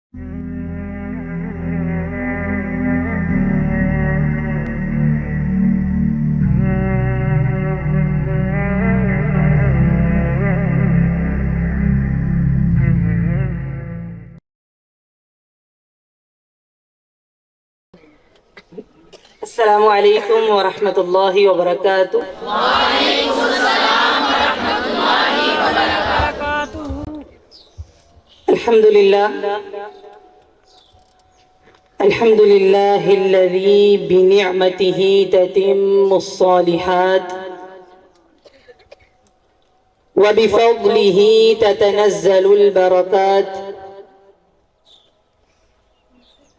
السلام علیکم ورحمۃ اللہ وبرکاتہ۔ وعلیکم السلام ورحمۃ اللہ وبرکاتہ۔ الحمد للہ الذی بنعمتہ تتم الصالحات وبفضلہ تتنزل البرکات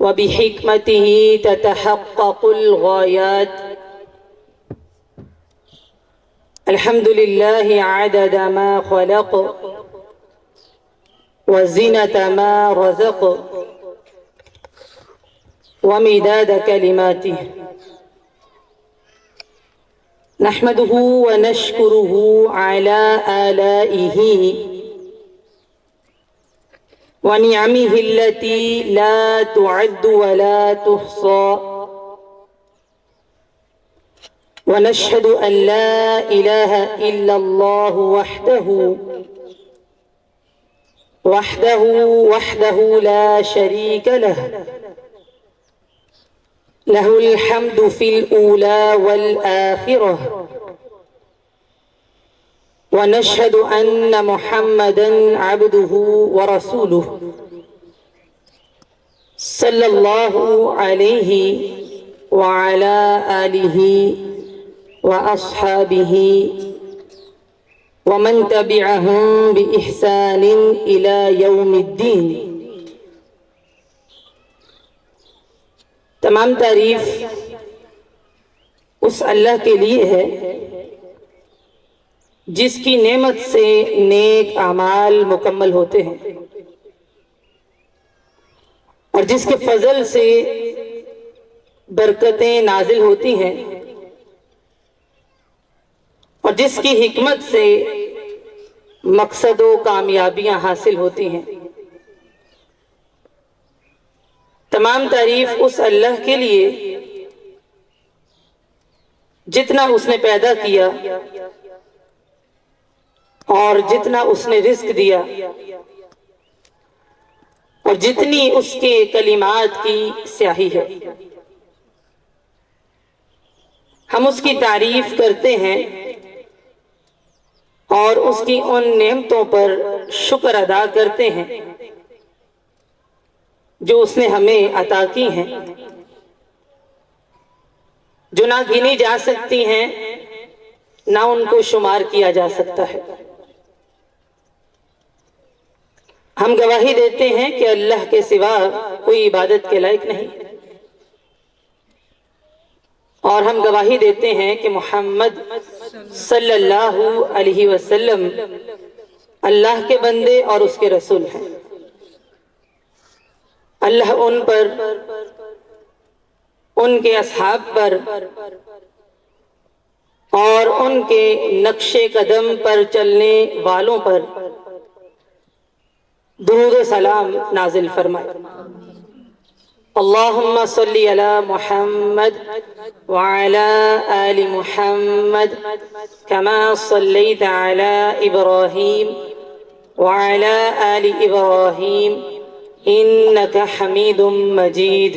وبحکمتہ تتحقق الغایات۔ الحمد للہ عدد ما خلق وزنة ما رزق ومداد كلماته۔ نحمده ونشكره على آلائه ونعمه التي لا تعد ولا تحصى، ونشهد أن لا إله إلا الله وحده لا شريك له، له الحمد في الأولى والآخرة، ونشهد أن محمدًا عبده ورسوله صلى الله عليه وعلى آله وأصحابه ومن تبعهم بإحسان إلى يوم الدين۔ تمام تعریف اس اللہ کے لیے ہے جس کی نعمت سے نیک اعمال مکمل ہوتے ہیں، اور جس کے فضل سے برکتیں نازل ہوتی ہیں، اور جس کی حکمت سے مقصد و کامیابیاں حاصل ہوتی ہیں۔ تمام تعریف اس اللہ کے لیے جتنا اس نے پیدا کیا اور جتنا اس نے رزق دیا اور جتنی اس کے کلمات کی سیاہی ہے، ہم اس کی تعریف کرتے ہیں اور اس کی ان نعمتوں پر شکر ادا کرتے ہیں جو اس نے ہمیں عطا کی ہیں، جو نہ گنی جا سکتی ہیں نہ ان کو شمار کیا جا سکتا ہے۔ ہم گواہی دیتے ہیں کہ اللہ کے سوا کوئی عبادت کے لائق نہیں، اور ہم گواہی دیتے ہیں کہ محمد صلی اللہ علیہ وسلم اللہ کے بندے اور اس کے رسول ہیں۔ اللہ ان پر، ان کے اصحاب پر اور ان کے نقش قدم پر چلنے والوں پر درود و سلام نازل فرمائے۔ اللہم صلی علی محمد وعلی آل محمد کما صلیت علی ابراہیم وعلی آل ابراہیم انک حمید مجید۔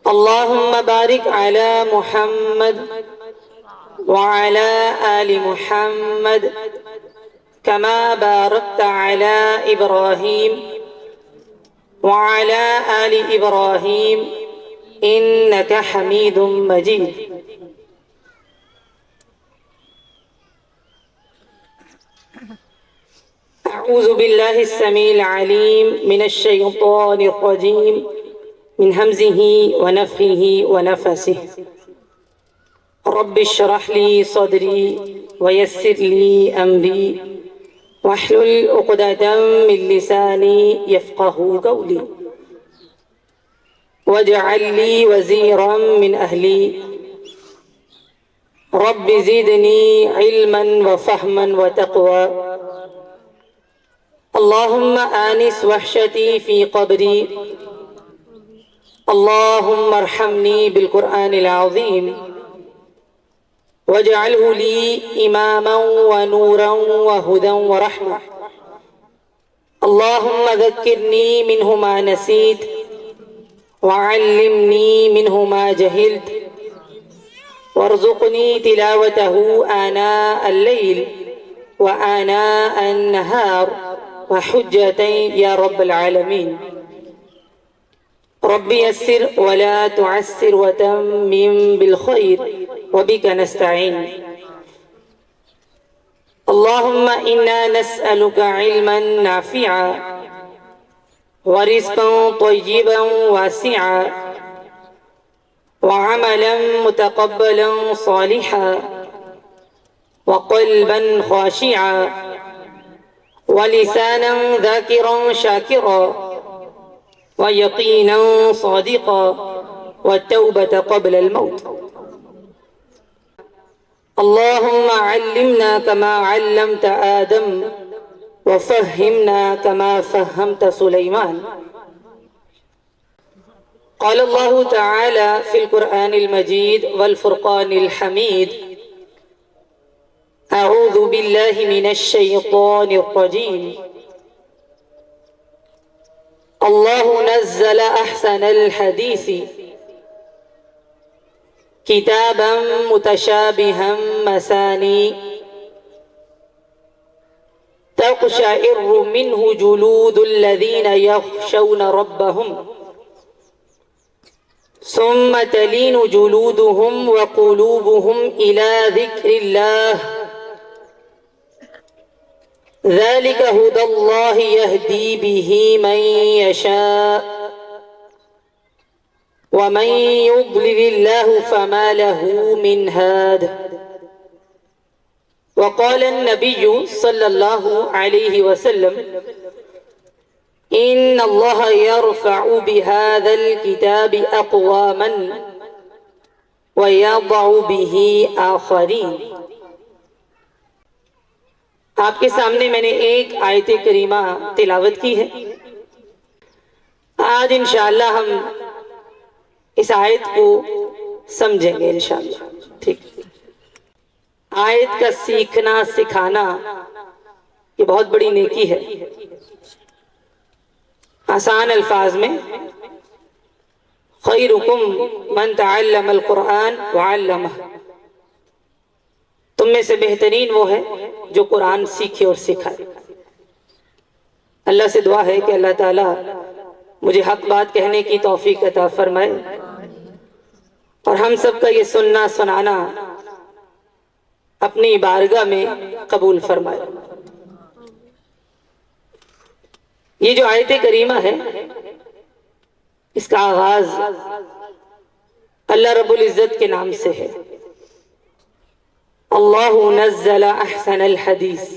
اللہم بارک علی محمد وعلی آل محمد كما باركت على إبراهيم وعلى آل إبراهيم إنك حميد مجيد۔ أعوذ بالله السميع العليم من الشيطان الرجيم من همزه ونفخه ونفسه۔ رب اشرح لي صدري ويسر لي أمري واحلل عقدة من لساني يفقه قولي واجعل لي وزيرا من أهلي رب زدني علما وفهما وتقوى اللهم آنس وحشتي في قبري اللهم ارحمني بالقرآن العظيم واجعله لي إماما ونورا وهدى ورحمة اللهم ذكرني منه ما نسيت وعلمني منه ما جهلت وارزقني تلاوته آناء الليل وآناء النهار وحجتين يا رب العالمين رب يسر ولا تعسر وتمم بالخير وبك نستعين اللهم إنا نسألك علما نافعا ورزقا طيبا واسعا وعملا متقبلا صالحا وقلبا خاشعا ولسانا ذاكرا شاكرا ويقينا صادقا والتوبة قبل الموت اللهم علمنا كما علمت آدم وفهمنا كما فهمت سليمان قال الله تعالى في القرآن المجيد والفرقان الحميد أعوذ بالله من الشيطان الرجيم الله نزل أحسن الحديث كتابا متشابها مثاني تقشعر منه جلود الذين يخشون ربهم ثم تلين جلودهم وقلوبهم إلى ذكر الله ذلك هدى الله يهدي به من يشاء ومن يضلل الله فما له من هاد وقال النبي صلى الله عليه وسلم إن الله يرفع بهذا الكتاب أقواما ويضع به آخرين آپ کے سامنے میں نے ایک آیت کریمہ تلاوت کی ہے آج انشاءاللہ ہم اس آیت کو سمجھیں گے انشاءاللہ ٹھیک آیت کا سیکھنا سکھانا یہ بہت بڑی نیکی ہے آسان الفاظ میں خیرکم من تعلم القرآن وعلمہ تم میں سے بہترین وہ ہے جو قرآن سیکھے اور سکھائے اللہ سے دعا ہے کہ اللہ تعالیٰ مجھے حق بات کہنے کی توفیق عطا فرمائے اور ہم سب کا یہ سننا سنانا اپنی بارگاہ میں قبول فرمائے یہ جو آیت کریمہ ہے اس کا آغاز اللہ رب العزت کے نام سے ہے اللہ نزل احسن الحدیث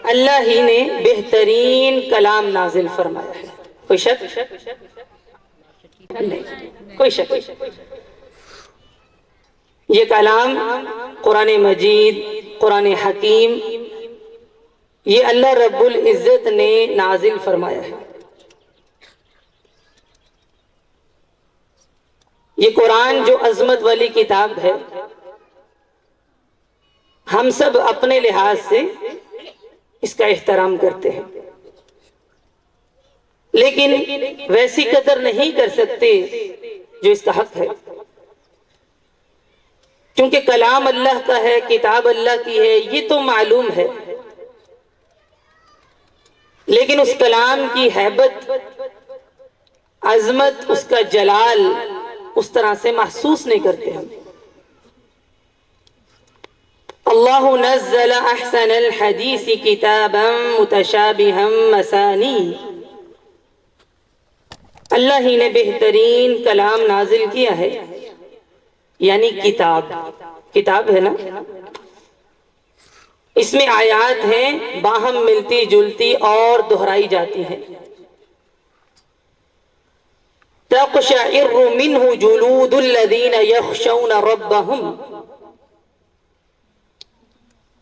اللہ ہی نے بہترین کلام نازل فرمایا ہے کوئی شک نہیں کوئی شک یہ کلام قرآن مجید قرآن حکیم یہ اللہ رب العزت نے نازل فرمایا ہے یہ قرآن جو عظمت والی کتاب ہے ہم سب اپنے لحاظ سے اس کا احترام کرتے ہیں لیکن ویسی قدر نہیں کر سکتے جو اس کا حق ہے کیونکہ کلام اللہ کا ہے کتاب اللہ کی ہے یہ تو معلوم ہے لیکن اس کلام کی ہیبت عظمت اس کا جلال اس طرح سے محسوس نہیں کرتے ہم اللہ نزل احسن الحدیث کتابا متشابہا مثانی اللہ ہی نے بہترین کلام نازل کیا ہے یعنی کتاب ہے نا اس میں آیات ہیں باہم ملتی جلتی اور دہرائی جاتی ہیں تقشعر منه جلود الذين يخشون ربهم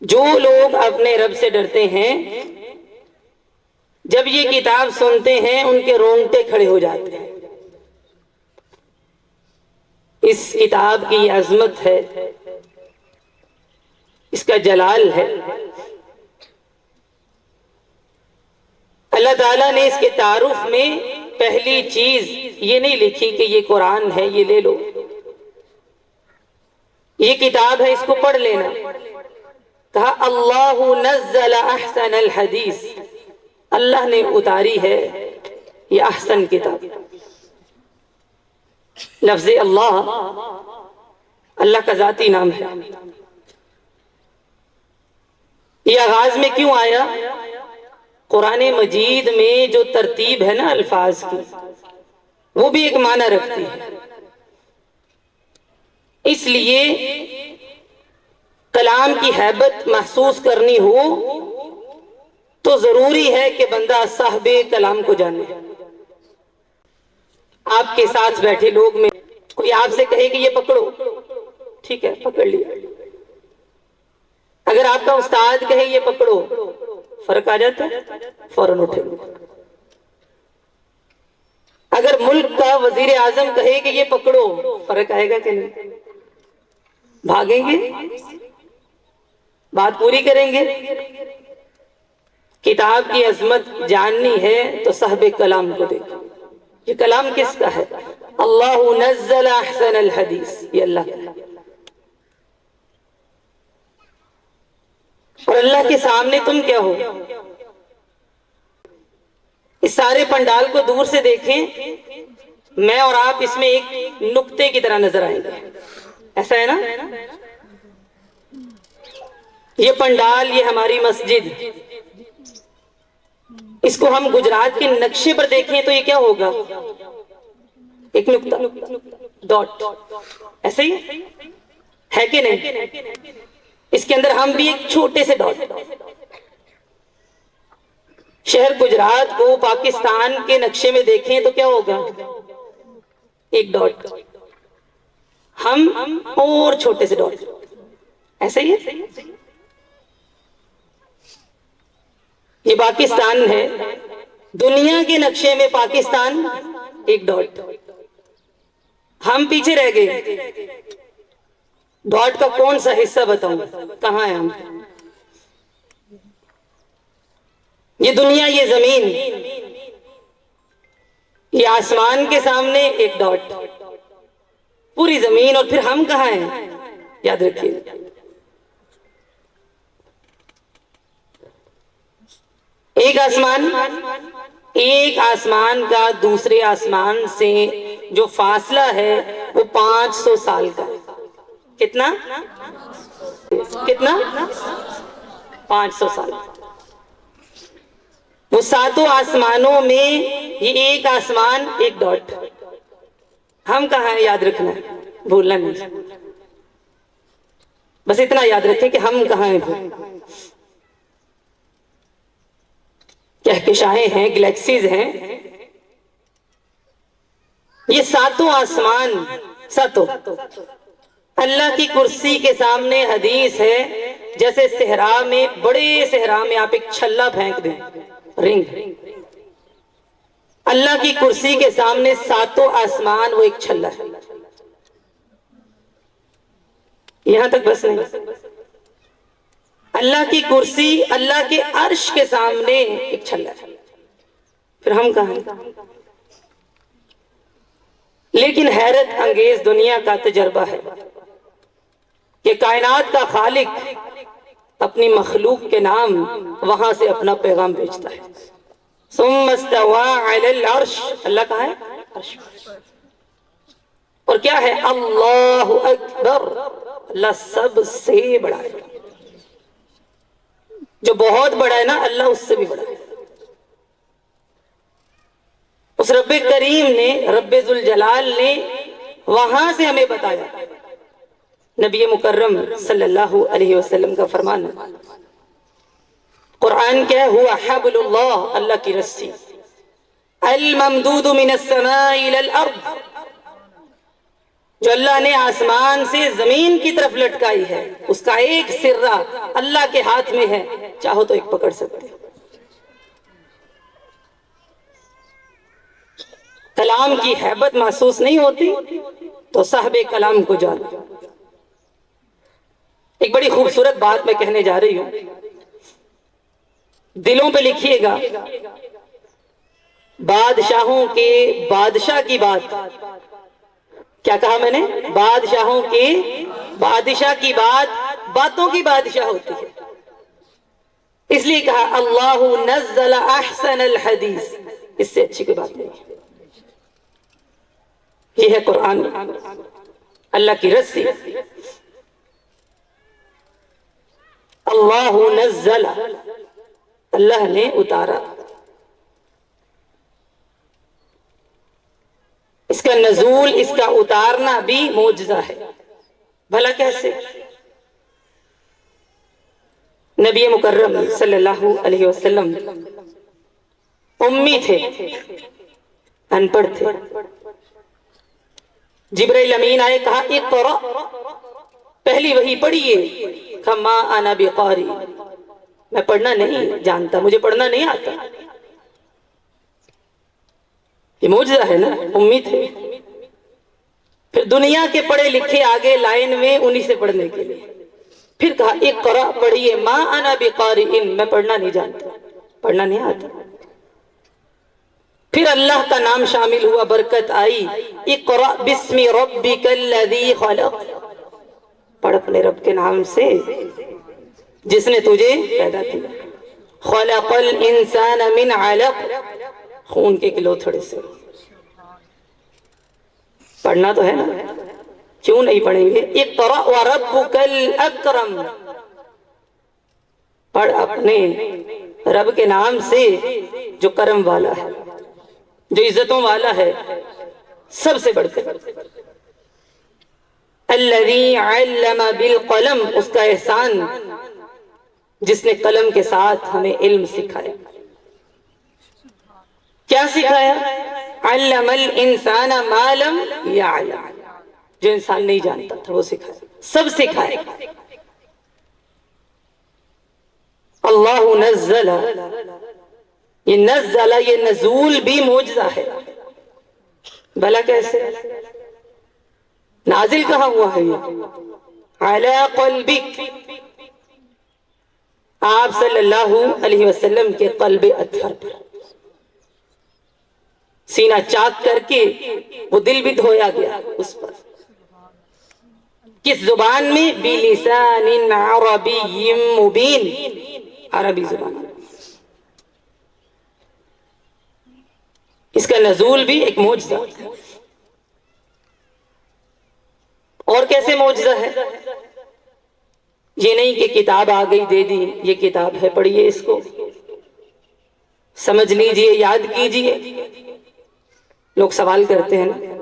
جو لوگ اپنے رب سے ڈرتے ہیں جب یہ کتاب سنتے ہیں ان کے رونگٹے کھڑے ہو جاتے ہیں. اس کتاب کی عظمت ہے، اس کا جلال ہے. اللہ تعالیٰ نے اس کے تعارف میں پہلی چیز یہ نہیں لکھی کہ یہ قرآن ہے، یہ لے لو، یہ کتاب ہے، اس کو پڑھ لینا. کہا اللہ نزل احسن الحدیث، اللہ نے اتاری ہے یہ احسن کتاب. لفظ اللہ اللہ کا ذاتی نام ہے. یہ آغاز میں کیوں آیا؟ قرآن مجید میں جو ترتیب ہے نا الفاظ کی، وہ بھی ایک معنی رکھتی ہے. اس لیے کلام کی ہیبت محسوس کرنی ہو تو ضروری ہے کہ بندہ صاحب کلام کو جانے. آپ کے ساتھ بیٹھے لوگ میں کوئی آپ سے کہے کہ یہ پکڑو، ٹھیک ہے پکڑ لیا. اگر آپ کا استاد کہے یہ پکڑو، فرق آ جاتا ہے، فوراً اٹھے. اگر ملک کا وزیر اعظم کہے کہ یہ پکڑو، فرق آئے گا کہ نہیں؟ بھاگیں گے؟ بات پوری کریں گے؟ کتاب کی عظمت جاننی ہے تو صاحب کلام کو دیکھو. یہ کلام کس کا ہے؟ اللہ نزل احسن الحدیث، یہ اللہ کا ہے. اور اللہ کے سامنے تم کیا ہو؟ اس سارے پنڈال کو دور سے دیکھیں، میں اور آپ اس میں ایک نقطے کی طرح نظر آئیں گے. ایسا ہے نا؟ یہ پنڈال، یہ ہماری مسجد، اس کو ہم گجرات کے نقشے پر دیکھیں تو یہ کیا ہوگا؟ ایک نقطہ، ڈاٹ. ایسا ہی ہے کہ نہیں؟ اس کے اندر ہم بھی ایک چھوٹے سے ڈاٹ. شہر گجرات کو پاکستان کے نقشے میں دیکھیں تو کیا ہوگا؟ ایک ڈاٹ. ہم اور چھوٹے سے ڈاٹ. ایسا ہی ہے. یہ پاکستان ہے، دنیا کے نقشے میں پاکستان ایک ڈاٹ. ہم پیچھے رہ گئے. ڈاٹ کا کون سا حصہ بتاؤں؟ کہاں ہے ہم؟ یہ دنیا، یہ زمین، یہ آسمان کے سامنے ایک ڈاٹ، پوری زمین. اور پھر ہم کہاں ہیں؟ یاد رکھیے، ایک آسمان، ایک آسمان کا دوسرے آسمان سے جو فاصلہ ہے وہ 500 سال کا. کتنا؟ 500 سال. وہ ساتوں آسمانوں میں یہ ایک آسمان ایک ڈاٹ. ہم کہاں ہیں؟ یاد رکھنا ہے، بھولنا نہیں. بس اتنا یاد رکھیں کہ ہم کہاں ہیں. کہکشائیں ہیں، گلیکسیز ہیں. یہ ساتوں آسمان، ساتوں اللہ کی کرسی کے سامنے. حدیث ہے جیسے صحرا میں، بڑے صحرا میں آپ ایک چھلا پھینک دیں، رنگ، اللہ کی کرسی کے سامنے ساتوں آسمان وہ ایک چھلا ہے. یہاں تک بس نہیں، اللہ کی کرسی، اللہ کے عرش کے سامنے ایک چھلا ہے. پھر ہم کہاں ہیں؟ لیکن حیرت انگیز دنیا کا تجربہ ہے کہ کائنات کا خالق اپنی مخلوق کے نام وہاں سے اپنا پیغام بھیجتا ہے. ثم استوى على العرش، اللہ کہاں ہے؟ عرش. اور کیا ہے؟ اللہ اکبر، اللہ سب سے بڑا ہے. جو بہت بڑا ہے نا، اللہ اس سے بھی بڑا ہے. اس رب کریم نے، رب ذوالجلال نے وہاں سے ہمیں بتایا. نبی مکرم صلی اللہ علیہ وسلم کا فرمان ہے، قرآن کیا ہے؟ ہوا حبل اللہ، اللہ کی رسی، الممدود من السماء الى الارض، جو اللہ نے آسمان سے زمین کی طرف لٹکائی ہے، اس کا ایک سرہ اللہ کے ہاتھ میں ہے، چاہو تو ایک پکڑ سکتے۔ کلام کی ہیبت محسوس نہیں ہوتی تو صاحب کلام کو جانو۔ ایک بڑی خوبصورت بات میں کہنے جا رہی ہوں، دلوں پہ لکھیے گا۔ بادشاہوں کے بادشاہ کی بات، کیا کہا میں نے؟ بادشاہوں کے بادشاہ کی بات باتوں کی بادشاہ ہوتی ہے، اس لیے کہا اللہ نزل احسن الحدیث، اس سے اچھی کوئی بات نہیں ہے۔ یہ ہے قرآن، اللہ کی رسی۔ اللہ نزل، اللہ نے اتارا۔ اس کا نزول، اس کا اتارنا بھی معجزہ ہے۔ بھلا کیسے؟ نبی مکرم صلی اللہ علیہ وسلم امی تھے، ان پڑھ تھے۔ جبرائیل امین آئے، کہا اقرأ، پہلی وحی پڑھیے۔ کہا ما انا بقاری، میں پڑھنا نہیں جانتا، مجھے پڑھنا نہیں آتا۔ یہ معجزہ ہے نا، امی تھے۔ پھر دنیا کے پڑھے لکھے آگے لائن میں انہی سے پڑھنے کے لیے۔ پھر کہا اقرأ، پڑھیے، ما انا بقاری، میں پڑھنا نہیں جانتا، پڑھنا نہیں آتا۔ پھر اللہ کا نام شامل ہوا، برکت آئی، اقرأ بسم ربک الذی خلق، پڑھ اپنے رب کے نام سے جس نے تجھے پیدا کیا۔ خلق الانسان من علق، خون کے لوتھڑے سے۔ پڑھنا تو ہے نا، کیوں نہیں پڑھیں گے؟ اقرأ وربک الاکرم، پڑھ اپنے رب کے نام سے جو کرم والا ہے، جو عزتوں والا ہے، سب سے بڑھ کر۔ الذی علم بالقلم، اس کا احسان جس نے قلم کے ساتھ ہمیں علم سکھایا۔ کیا سکھایا؟ علم الانسان ما لم یعلم، جو انسان نہیں جانتا تھا وہ سکھایا، سب سکھایا۔ اللہ نزل، یہ نزل، یہ نزول بھی معجزہ ہے۔ بھلا کیسے؟ نازل کہاں ہوا ہے یہ؟ علی قلبک، آپ صلی اللہ علیہ وسلم کے قلب اطہر پر، سینہ چاک کر کے وہ دل بھی دھویا گیا اس پر۔ کس زبان میں؟ بلسان عربی مبین، عربی زبان۔ اس کا نزول بھی ایک معجزہ۔ اور کیسے معجزہ ہے؟ یہ نہیں کہ کتاب آ گئی دے دی، یہ کتاب ہے پڑھیے اس کو، سمجھ لیجئے، یاد کیجئے۔ لوگ سوال کرتے ہیں نا،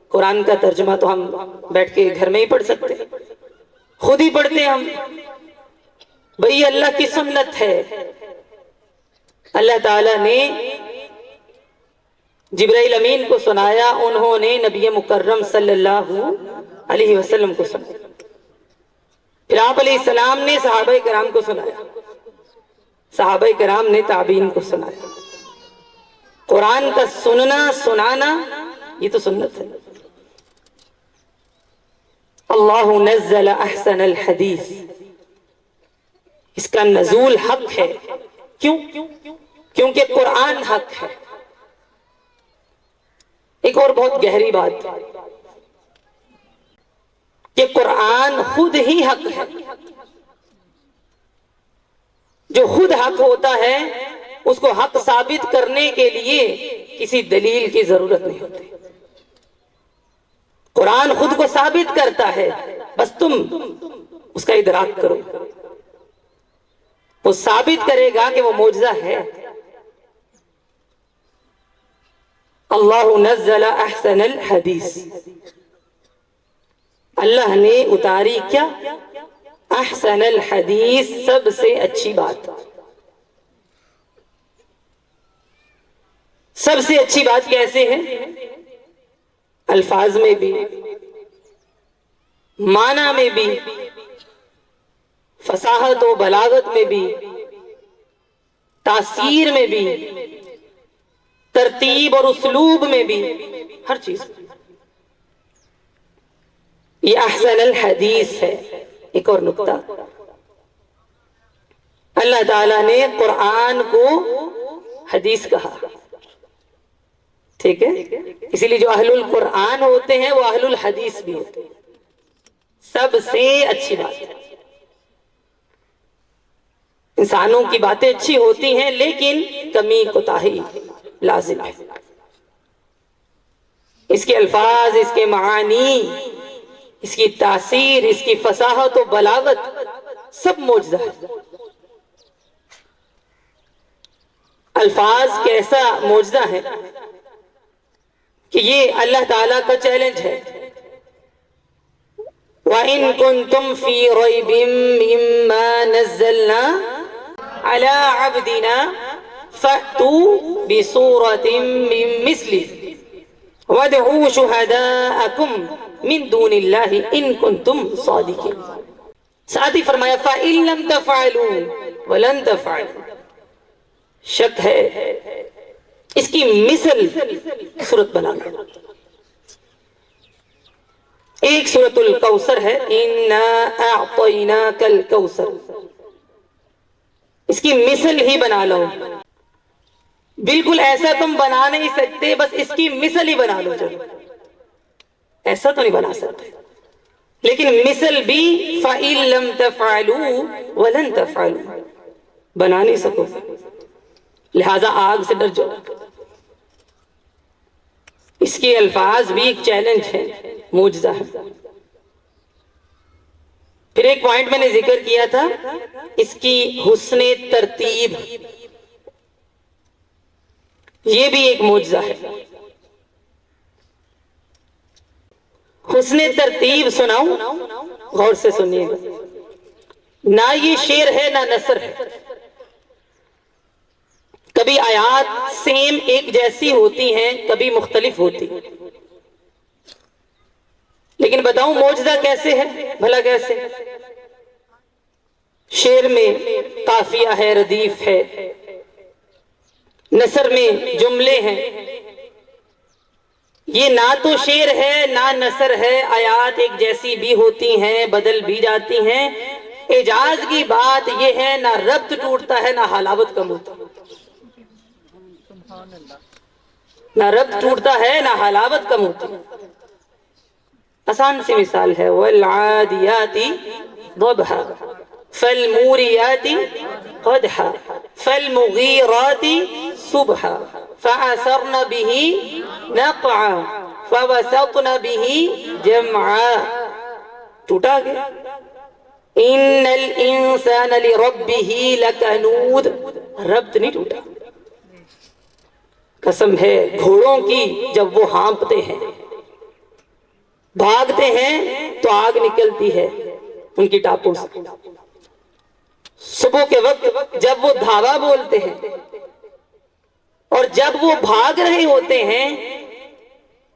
قرآن کا ترجمہ تو ہم بیٹھ کے گھر میں ہی پڑھ سکتے، خود ہی پڑھتے ہیں ہم۔ بھئی اللہ کی سنت ہے، اللہ تعالیٰ نے جبرائیل امین کو سنایا، انہوں نے نبی مکرم صلی اللہ علیہ وسلم کو سنایا، پھر آپ علیہ السلام نے صحابہ کرام کو سنایا، صحابہ کرام نے تابعین کو سنایا۔ قرآن کا سننا سنانا یہ تو سنت ہے۔ اللہ نزل احسن الحدیث، اس کا نزول حق ہے۔ کیوں؟ کیونکہ قرآن حق ہے۔ ایک اور بہت گہری بات کہ قرآن خود ہی حق ہے۔ جو خود حق ہوتا ہے اس کو حق ثابت کرنے کے لیے کسی دلیل کی ضرورت نہیں ہوتی۔ قرآن خود کو ثابت کرتا ہے، بس تم اس کا ادراک کرو۔ وہ ثابت کرے گا کہ وہ معجزہ ہے۔ اللہ نزل احسن الحدیث، اللہ نے اتاری کیا؟ احسن الحدیث، سب سے اچھی بات۔ سب سے اچھی بات کیسے ہے؟ الفاظ میں بھی، معنی میں بھی، فصاحت و بلاغت میں بھی، تاثیر میں بھی، ترتیب اور اسلوب میں بھی، ہر چیز میں۔ یہ احسن الحدیث ہے۔ ایک اور نکتہ، اللہ تعالیٰ نے قرآن کو حدیث کہا، ٹھیک ہے؟ اسی لیے جو اہل القرآن ہوتے ہیں وہ اہل الحدیث بھی ہوتے ہیں۔ سب سے اچھی بات ہے، انسانوں کی باتیں اچھی ہوتی ہیں لیکن کمی کوتاہی لازم ہے۔ اس کے الفاظ، اس کے معانی، اس کی تاثیر، اس کی فصاحت و بلاغت سب معجزہ ہے۔ الفاظ کیسا معجزہ ہے کہ یہ اللہ تعالیٰ کا چیلنج ہے۔ وَإِن كُنتُمْ فِي رَيْبٍ مِّمَّا نَزَّلْنَا عَلَىٰ عَبْدِنَا فَأْتُوا بِسُورَةٍ مِّن مِّثْلِهِ وَادْعُوا شُهَدَاءَكُم مِّن دُونِ اللَّهِ إِن كُنتُمْ صَادِقِينَ۔ ساتھ ہی فرمایا فَإِن لَّمْ تَفْعَلُوا وَلَن تَفْعَلُوا، شک ہے اس کی مثل صورت بنا لو۔ ایک سورۃ الکوثر ہے، اِنَّا أَعْطَيْنَاكَ الْكَوْثَرَ، اس کی مثل ہی بنا لو۔ بالکل ایسا تم بنا نہیں سکتے، بس اس کی مثل ہی بنا لو۔ چلو ایسا تو نہیں بنا سکتے، لیکن مثل بھی فَإِن لَّمْ تَفْعَلُوا وَلَن تَفْعَلُوا، بنا نہیں سکو، لہذا آگ سے ڈر جاؤ۔ اس کے الفاظ بھی ایک چیلنج ہے، معجزہ ہے۔ پھر ایک پوائنٹ میں نے ذکر کیا تھا، اس کی حسن ترتیب، یہ بھی ایک معجزہ ہے۔ حسن ترتیب سناؤں، غور سے سنیے گا۔ نہ یہ شعر ہے نہ نثر ہے۔ کبھی آیات سیم ایک جیسی ہوتی ہیں، کبھی مختلف ہوتی ہیں، لیکن بتاؤں معجزہ کیسے ہے، بھلا کیسے؟ شعر میں قافیہ ہے، ردیف ہے، نثر میں جملے ہیں۔ یہ نہ تو شعر ہے نہ نثر ہے، آیات ایک جیسی بھی ہوتی ہیں، بدل بھی جاتی ہیں۔ اعجاز کی بات یہ ہے، نہ ربط ٹوٹتا ہے نہ حلاوت کم ہوتا ہے۔ نہ ربط ٹوٹتا ہے نہ حلاوت کم ہوتی ہے۔ آسان سی مثال ہے، وَالْعَادِيَاتِ ضَبْحًا فَالْمُورِيَاتِ قَدْحًا فَالْمُغِيرَاتِ صُبْحًا فَأَثَرْنَ بِهِ نَقْعًا فَوَسَطْنَ بِهِ جَمْعًا۔ ٹوٹا گیا۔ إِنَّ الْإِنسَانَ لِرَبِّهِ لَكَنُودٌ، ربط نہیں ٹوٹا۔ قسم ہے گھوڑوں کی، جب وہ ہانپتے ہیں، بھاگتے ہیں تو آگ نکلتی ہے ان کی ٹاپوں سے۔ صبح کے وقت جب وہ دھاوا بولتے ہیں اور جب وہ بھاگ رہے ہوتے ہیں،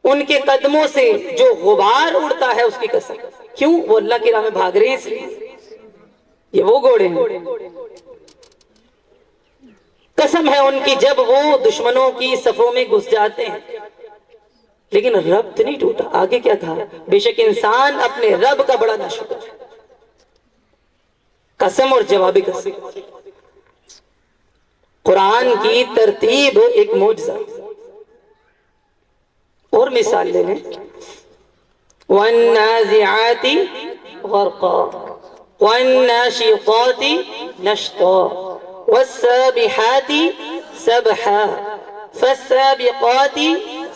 ان کے قدموں سے جو غبار اڑتا ہے اس کی قسم۔ کیوں؟ وہ اللہ کی راہ میں بھاگ رہے ہیں اس لیے۔ یہ وہ گھوڑے ہیں۔ قسم ہے ان کی جب وہ دشمنوں کی صفوں میں گھس جاتے ہیں، لیکن ربط نہیں ٹوٹا۔ آگے کیا کہا؟ بے شک انسان اپنے رب کا بڑا ناشکر ہے۔ قسم اور جوابی قسم۔ قرآن کی ترتیب ایک معجزہ۔ اور مثال لے لیں، وَالنَّازِعَاتِ غَرْقًا وَالنَّاشِطَاتِ نَشْطًا وَالسَّابِحَاتِ سَبْحًا فَالسَّابِقَاتِ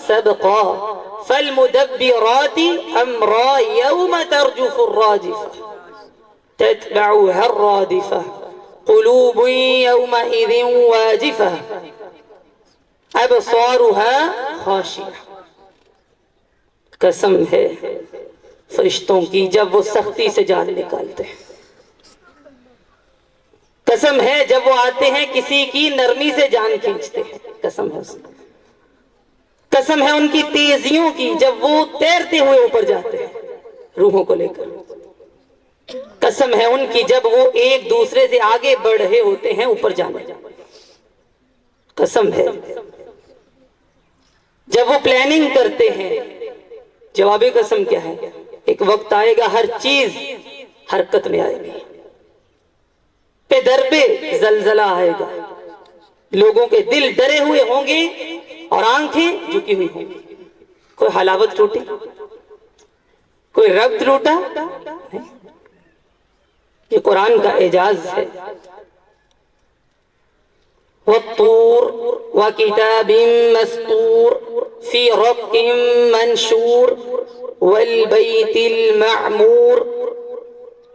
سَبْقًا فَالْمُدَبِّرَاتِ أَمْرًا يَوْمَ تَرْجُفُ الرَّاجِفَةُ تَتْبَعُهَا الرَّادِفَةُ قُلُوبٌ يَوْمَئِذٍ وَاجِفَةٌ أَبْصَارُهَا خَاشِعَةٌ۔ قسم ہے فرشتوں کی جب وہ سختی سے جان نکالتے ہیں، قسم ہے جب وہ آتے ہیں کسی کی نرمی سے جان کھینچتے ہیں، قسم ہے اس کی۔ قسم ہے ان کی تیزیوں کی جب وہ تیرتے ہوئے اوپر جاتے ہیں۔ روحوں کو لے کر. قسم ہے ان کی جب وہ ایک دوسرے سے آگے بڑھ رہے ہوتے ہیں اوپر جانے. قسم ہے جب وہ پلاننگ کرتے ہیں. جواب قسم کیا ہے؟ ایک وقت آئے گا ہر چیز حرکت میں آئے گی. پہ در پہ زلزلہ آئے گا. لوگوں کے دل ڈرے ہوئے ہوں گے اور آنکھیں جھکی ہوئی ہوں گی. کوئی حلاوت ٹوٹی؟ کوئی ربط ٹوٹا؟ یہ قرآن کا اعجاز ہے. والطور وکتاب مسطور فی رق منشور والبیت المعمور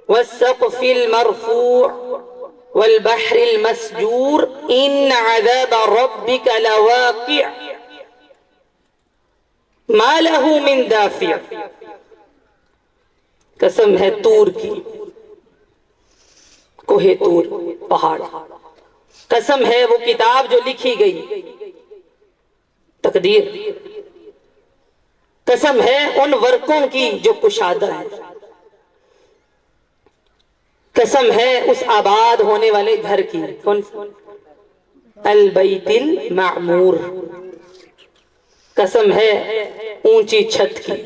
والسقف المرفوع والبحر المسجور ان عذاب ربک لواقع ما له من دافع. قسم ہے طور کی، کوہ طور، پہاڑ. قسم ہے وہ کتاب جو لکھی گئی، تقدیر. قسم ہے ان ورقوں کی جو کشادہ ہے. قسم ہے اس آباد ہونے والے گھر کی. کون سی؟ البیت المعمور. قسم ہے اونچی چھت کی.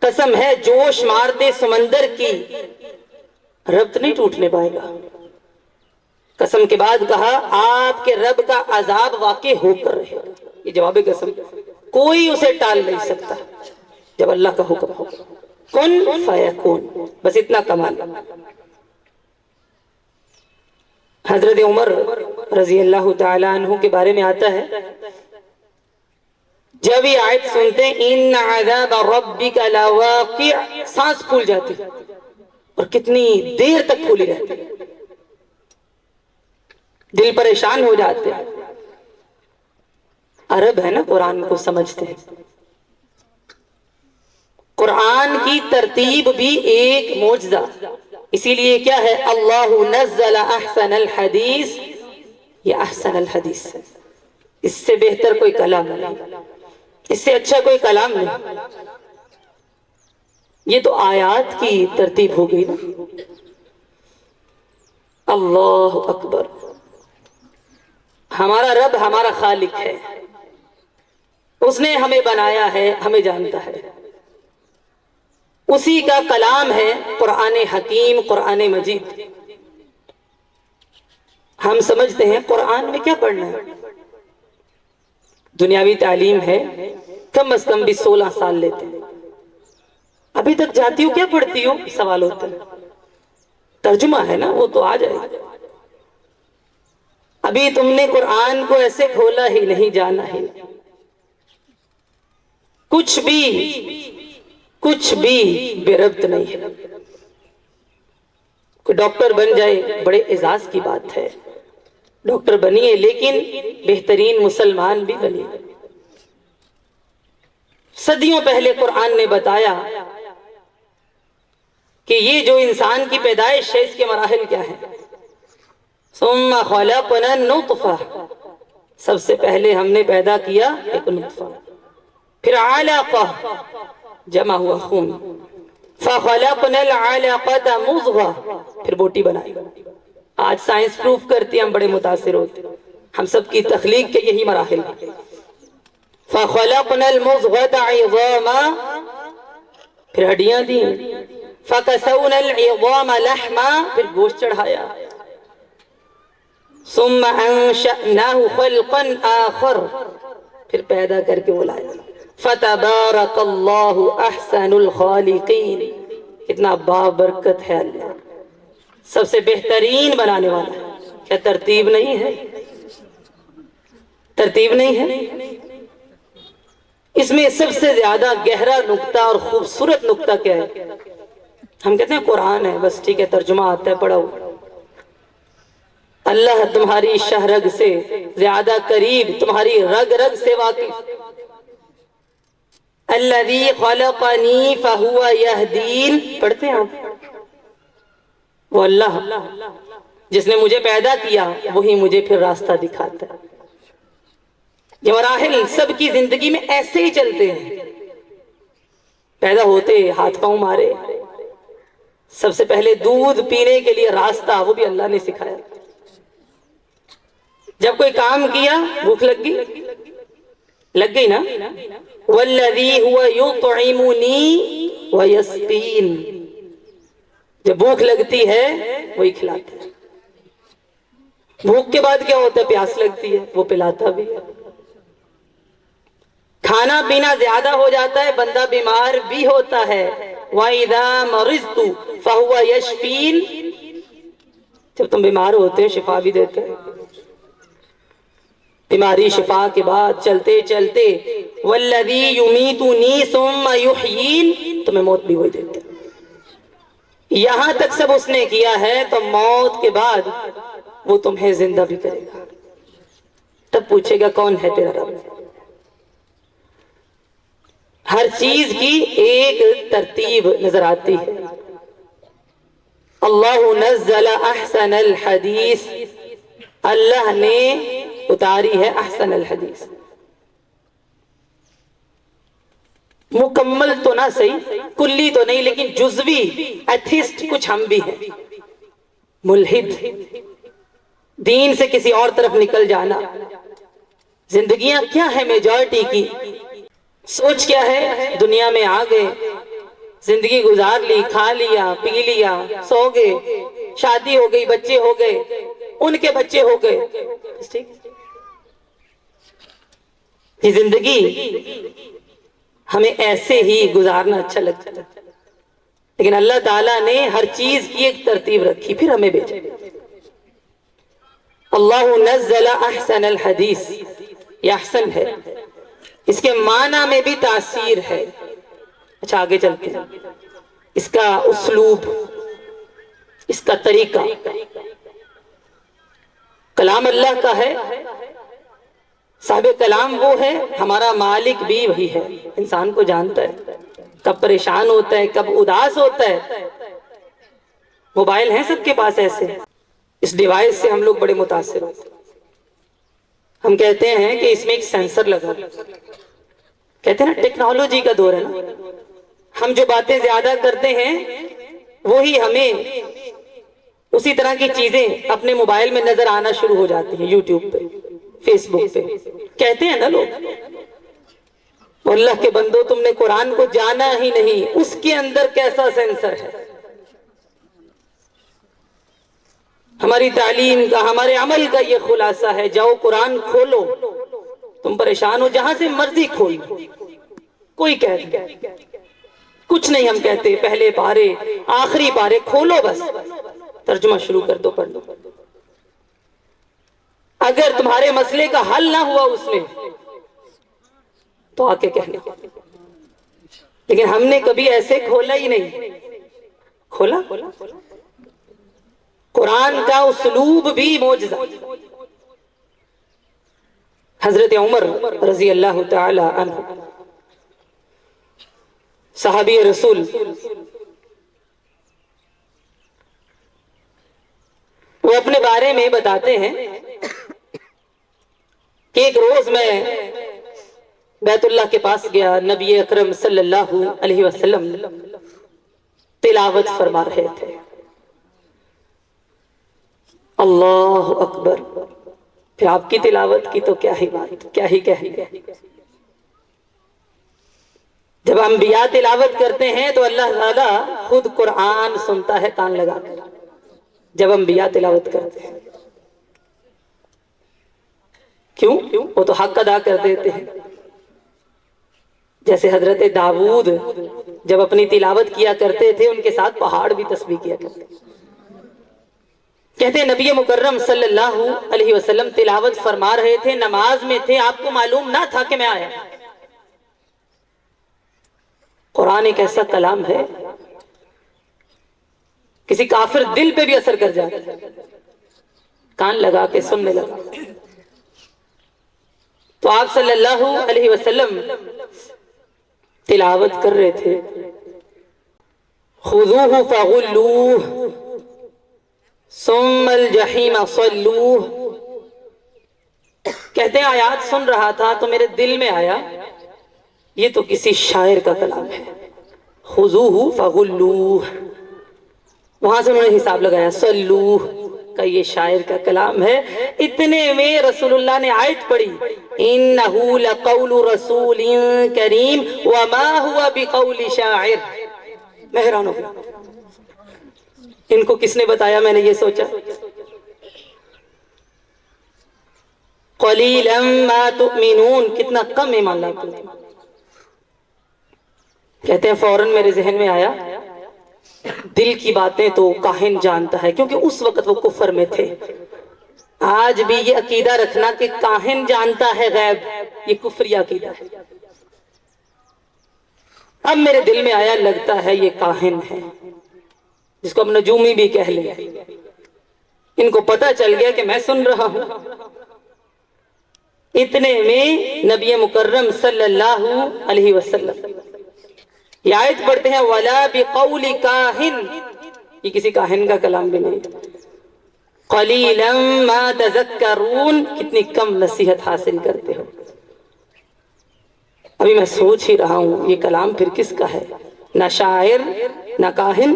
قسم ہے جوش مارتے سمندر کی. ربط نہیں ٹوٹنے پائے گا. قسم کے بعد کہا آپ کے رب کا عذاب واقع ہو کر رہے گا. یہ جواب قسم. کوئی اسے ٹال نہیں سکتا جب اللہ کا حکم ہو. کن فیکون. بس اتنا کمال. حضرت عمر رضی اللہ تعالی عنہ کے بارے میں آتا ہے جب یہ آیت سنتے ان عذاب ربک لواقع، سانس پھول جاتی اور کتنی دیر تک پھولی رہتی. دل پریشان ہو جاتے ہیں. عرب ہے نا، قرآن کو سمجھتے ہیں. قرآن کی ترتیب بھی ایک معجزہ. اسی لیے کیا ہے؟ اللہ نزل احسن الحدیث. یہ احسن الحدیث ہے. اس سے بہتر کوئی کلام نہیں، اس سے اچھا کوئی کلام نہیں. یہ تو آیات کی ترتیب ہو گئی نا. اللہ اکبر. ہمارا رب ہمارا خالق ہے. اس نے ہمیں بنایا ہے، ہمیں جانتا ہے. اسی کا کلام ہے قرآن حکیم، قرآن مجید. ہم سمجھتے ہیں قرآن میں کیا پڑھنا ہے؟ دنیاوی تعلیم ہے، کم از کم بھی 16 سال لیتے ہیں. ابھی تک جاتی ہو کیا پڑھتی ہو؟ سوال ہوتا ہے. ترجمہ ہے نا، وہ تو آ جائے گا. ابھی تم نے قرآن کو ایسے کھولا ہی نہیں، جانا ہی نہیں. کچھ بھی بے ربط نہیں ہے. کوئی ڈاکٹر بن جائے بڑے اعزاز کی بات ہے، ڈاکٹر بنیے، لیکن بہترین مسلمان بھی بنیے. صدیوں پہلے قرآن نے بتایا کہ یہ جو انسان کی پیدائش ہے اس کے مراحل کیا ہیں. ثم خلقنا النطفہ، سب سے پہلے ہم نے پیدا کیا ایک نطفہ، پھر علقہ جمع ہوا خون، فخلقنا العلقۃ مضغہ، پھر بوٹی بنائی. آج سائنس پروف کرتی ہے، ہم بڑے متاثر ہوتے ہیں. ہم سب کی تخلیق کے یہی مراحل ہیں. فخلقنا المضغۃ عظاما، پھر ہڈیاں دی. فکسونا العظام لحما، پھر گوشت چڑھایا. ثم انشأناہ خلقا آخر، پھر پیدا کر کے بلایا. فتبارک اللہ احسن الخالقین. کتنا بابرکت ہے اللہ، سب سے بہترین بنانے والا ہے. کیا ترتیب نہیں ہے؟ ترتیب نہیں ہے. اس میں سب سے زیادہ گہرا نکتہ اور خوبصورت نکتہ کیا ہے؟ ہم کہتے ہیں قرآن ہے، بس ٹھیک ہے، ترجمہ آتا ہے، پڑھو. اللہ تمہاری شہ رگ سے زیادہ قریب، تمہاری رگ رگ سے واقف. الذی خلقنی فہو یہدین، پڑھتے ہیں آپ. وہ اللہ جس نے مجھے پیدا کیا وہی مجھے پھر راستہ دکھاتا ہے. یہ مراحل سب کی زندگی میں ایسے ہی چلتے ہیں. پیدا ہوتے ہاتھ پاؤں مارے، سب سے پہلے دودھ پینے کے لیے راستہ وہ بھی اللہ نے سکھایا۔ جب کوئی کام کیا بھوک لگ گئی نا، والذی هو یطعمنی ویسقین، جب بھوک لگتی ہے وہی کھلاتا ہے۔ بھوک کے بعد کیا ہوتا ہے؟ پیاس لگتی ہے، وہ پلاتا بھی ہے۔ کھانا پینا زیادہ ہو جاتا ہے، بندہ بیمار بھی ہوتا ہے۔ وَإِذَا مَرِضْتُ فَهُوَ يَشْفِينِ، جب تم بیمار ہوتے ہیں شفا بھی دیتے ہیں۔ بیماری شفا کے بعد چلتے چلتے وَالَّذِي يُمِيتُنِي ثُمَّ يُحْيِينِ، تمہیں موت بھی وہی دیتے ہیں۔ یہاں تک سب اس نے کیا ہے تو موت کے بعد وہ تمہیں زندہ بھی کرے گا۔ تب پوچھے گا کون ہے تیرا رب؟ ہر چیز کی ایک ترتیب نظر آتی ہے۔ اللہ نزل احسن الحدیث، اللہ نے اتاری ہے احسن الحدیث، مکمل تو نہ صحیح، کلی تو نہیں، لیکن جزوی ایتھسٹ کچھ ہم بھی ہیں، ملحد، دین سے کسی اور طرف نکل جانا۔ زندگیاں کیا ہے میجورٹی کی؟ سوچ کیا ہے؟ دنیا میں آ گئے، زندگی گزار لی، کھا لیا، پی لیا، سو گئے، شادی ہو گئی، بچے ہو گئے، ان کے بچے ہو گئے۔ یہ زندگی ہمیں ایسے ہی گزارنا اچھا لگتا ہے، لیکن اللہ تعالیٰ نے ہر چیز کی ایک ترتیب رکھی، پھر ہمیں بھیجا۔ اللہ نزل احسن الحدیث، یہ احسن ہے، اس کے معنی میں بھی تاثیر ہے۔ اچھا آگے چلتے ہیں، اس کا اسلوب، اس کا طریقہ، کلام اللہ کا ہے، صاحب کلام وہ ہے، ہمارا مالک بھی وہی ہے، انسان کو جانتا ہے کب پریشان ہوتا ہے، کب اداس ہوتا ہے۔ موبائل ہیں سب کے پاس ایسے، اس ڈیوائس سے ہم لوگ بڑے متاثر ہوتے ہیں۔ ہم کہتے ہیں کہ اس میں ایک سینسر لگا، کہتے ہیں نا ٹیکنالوجی کا دور ہے نا، ہم جو باتیں زیادہ کرتے ہیں وہی ہمیں اسی طرح کی چیزیں اپنے موبائل میں نظر آنا شروع ہو جاتی ہیں، یوٹیوب پہ، فیس بک پہ، کہتے ہیں نا لوگ۔ اللہ کے بندو، تم نے قرآن کو جانا ہی نہیں، اس کے اندر کیسا سینسر ہے۔ ہماری تعلیم کا، ہمارے عمل کا یہ خلاصہ ہے، جاؤ قرآن کھولو، تم پریشان ہو جہاں سے مرضی کھولو، کوئی قید نہیں، کچھ نہیں ہم کہتے، پہلے پارے آخری پارے کھولو، بس ترجمہ شروع کر دو، پڑھ دو۔ اگر تمہارے مسئلے کا حل نہ ہوا اس میں تو آ کے کہنے، لیکن ہم نے کبھی ایسے کھولا ہی نہیں، کھولا قرآن کا اسلوب بھی معجزہ۔ حضرت عمر رضی اللہ تعالی عنہ، صحابی رسول، وہ اپنے بارے میں بتاتے ہیں کہ ایک روز میں بیت اللہ کے پاس گیا، نبی اکرم صلی اللہ علیہ وسلم تلاوت فرما رہے تھے، اللہ اکبر، پھر آپ کی تلاوت کی تو کیا ہی بات، کیا ہی کہنے۔ جب انبیاء تلاوت کرتے ہیں تو اللہ تعالیٰ خود قرآن سنتا ہے کان لگا کر، جب انبیاء تلاوت کرتے ہیں۔ کیوں؟ وہ تو حق ادا کر دیتے ہیں۔ جیسے حضرت داؤد جب اپنی تلاوت کیا کرتے تھے، ان کے ساتھ پہاڑ بھی تسبیح کیا کرتے تھے۔ کہتے ہیں نبی مکرم صلی اللہ علیہ وسلم تلاوت فرما رہے تھے، نماز میں تھے، آپ کو معلوم نہ تھا کہ میں آیا۔ قرآن ایک ایسا کلام ہے، کسی کافر دل پہ بھی اثر کر جاتا ہے، کان لگا کے سننے لگا۔ تو آپ صلی اللہ علیہ وسلم تلاوت کر رہے تھے، خذوہ فغلوہ ثم الجحیم صلوہ۔ کہتے ہیں آیات سن رہا تھا تو میرے دل میں آیا یہ تو کسی شاعر کا کلام ہے، خذوہ فغلوہ، وہاں سے انہوں نے حساب لگایا، صلوہ کا یہ شاعر کا کلام ہے۔ اتنے میں رسول اللہ نے آیت پڑھی، انہو لقول رسول کریم وما ہوا بقول شاعر۔ میں حیران ہو گیا، ان کو کس نے بتایا؟ میں نے یہ سوچا، قلیلا ما تؤمنون، کتنا کم ایمان لاتے ہیں۔ کہتے ہیں فوراً میرے ذہن میں آیا، دل کی باتیں تو کاہن جانتا ہے، کیونکہ اس وقت وہ کفر میں تھے۔ آج بھی یہ عقیدہ رکھنا کہ کاہن جانتا ہے غیب، یہ کفری عقیدہ ہے۔ اب میرے دل میں آیا، لگتا ہے یہ کاہن ہے، جس کو اب نجومی بھی کہہ لیں، ان کو پتہ چل گیا کہ میں سن رہا ہوں۔ اتنے میں نبی مکرم صلی اللہ علیہ وسلم یہ آیت پڑھتے ہیں، وَلَا بِقَوْلِ كَاهِنٍ، یہ کسی کاہن کا کلام بھی نہیں، قَلِيلًا مَا تَذَكَّرُونَ، کتنی کم نصیحت حاصل کرتے ہو۔ ابھی میں سوچ ہی رہا ہوں، یہ کلام پھر کس کا ہے؟ نہ شاعر نہ کاہن،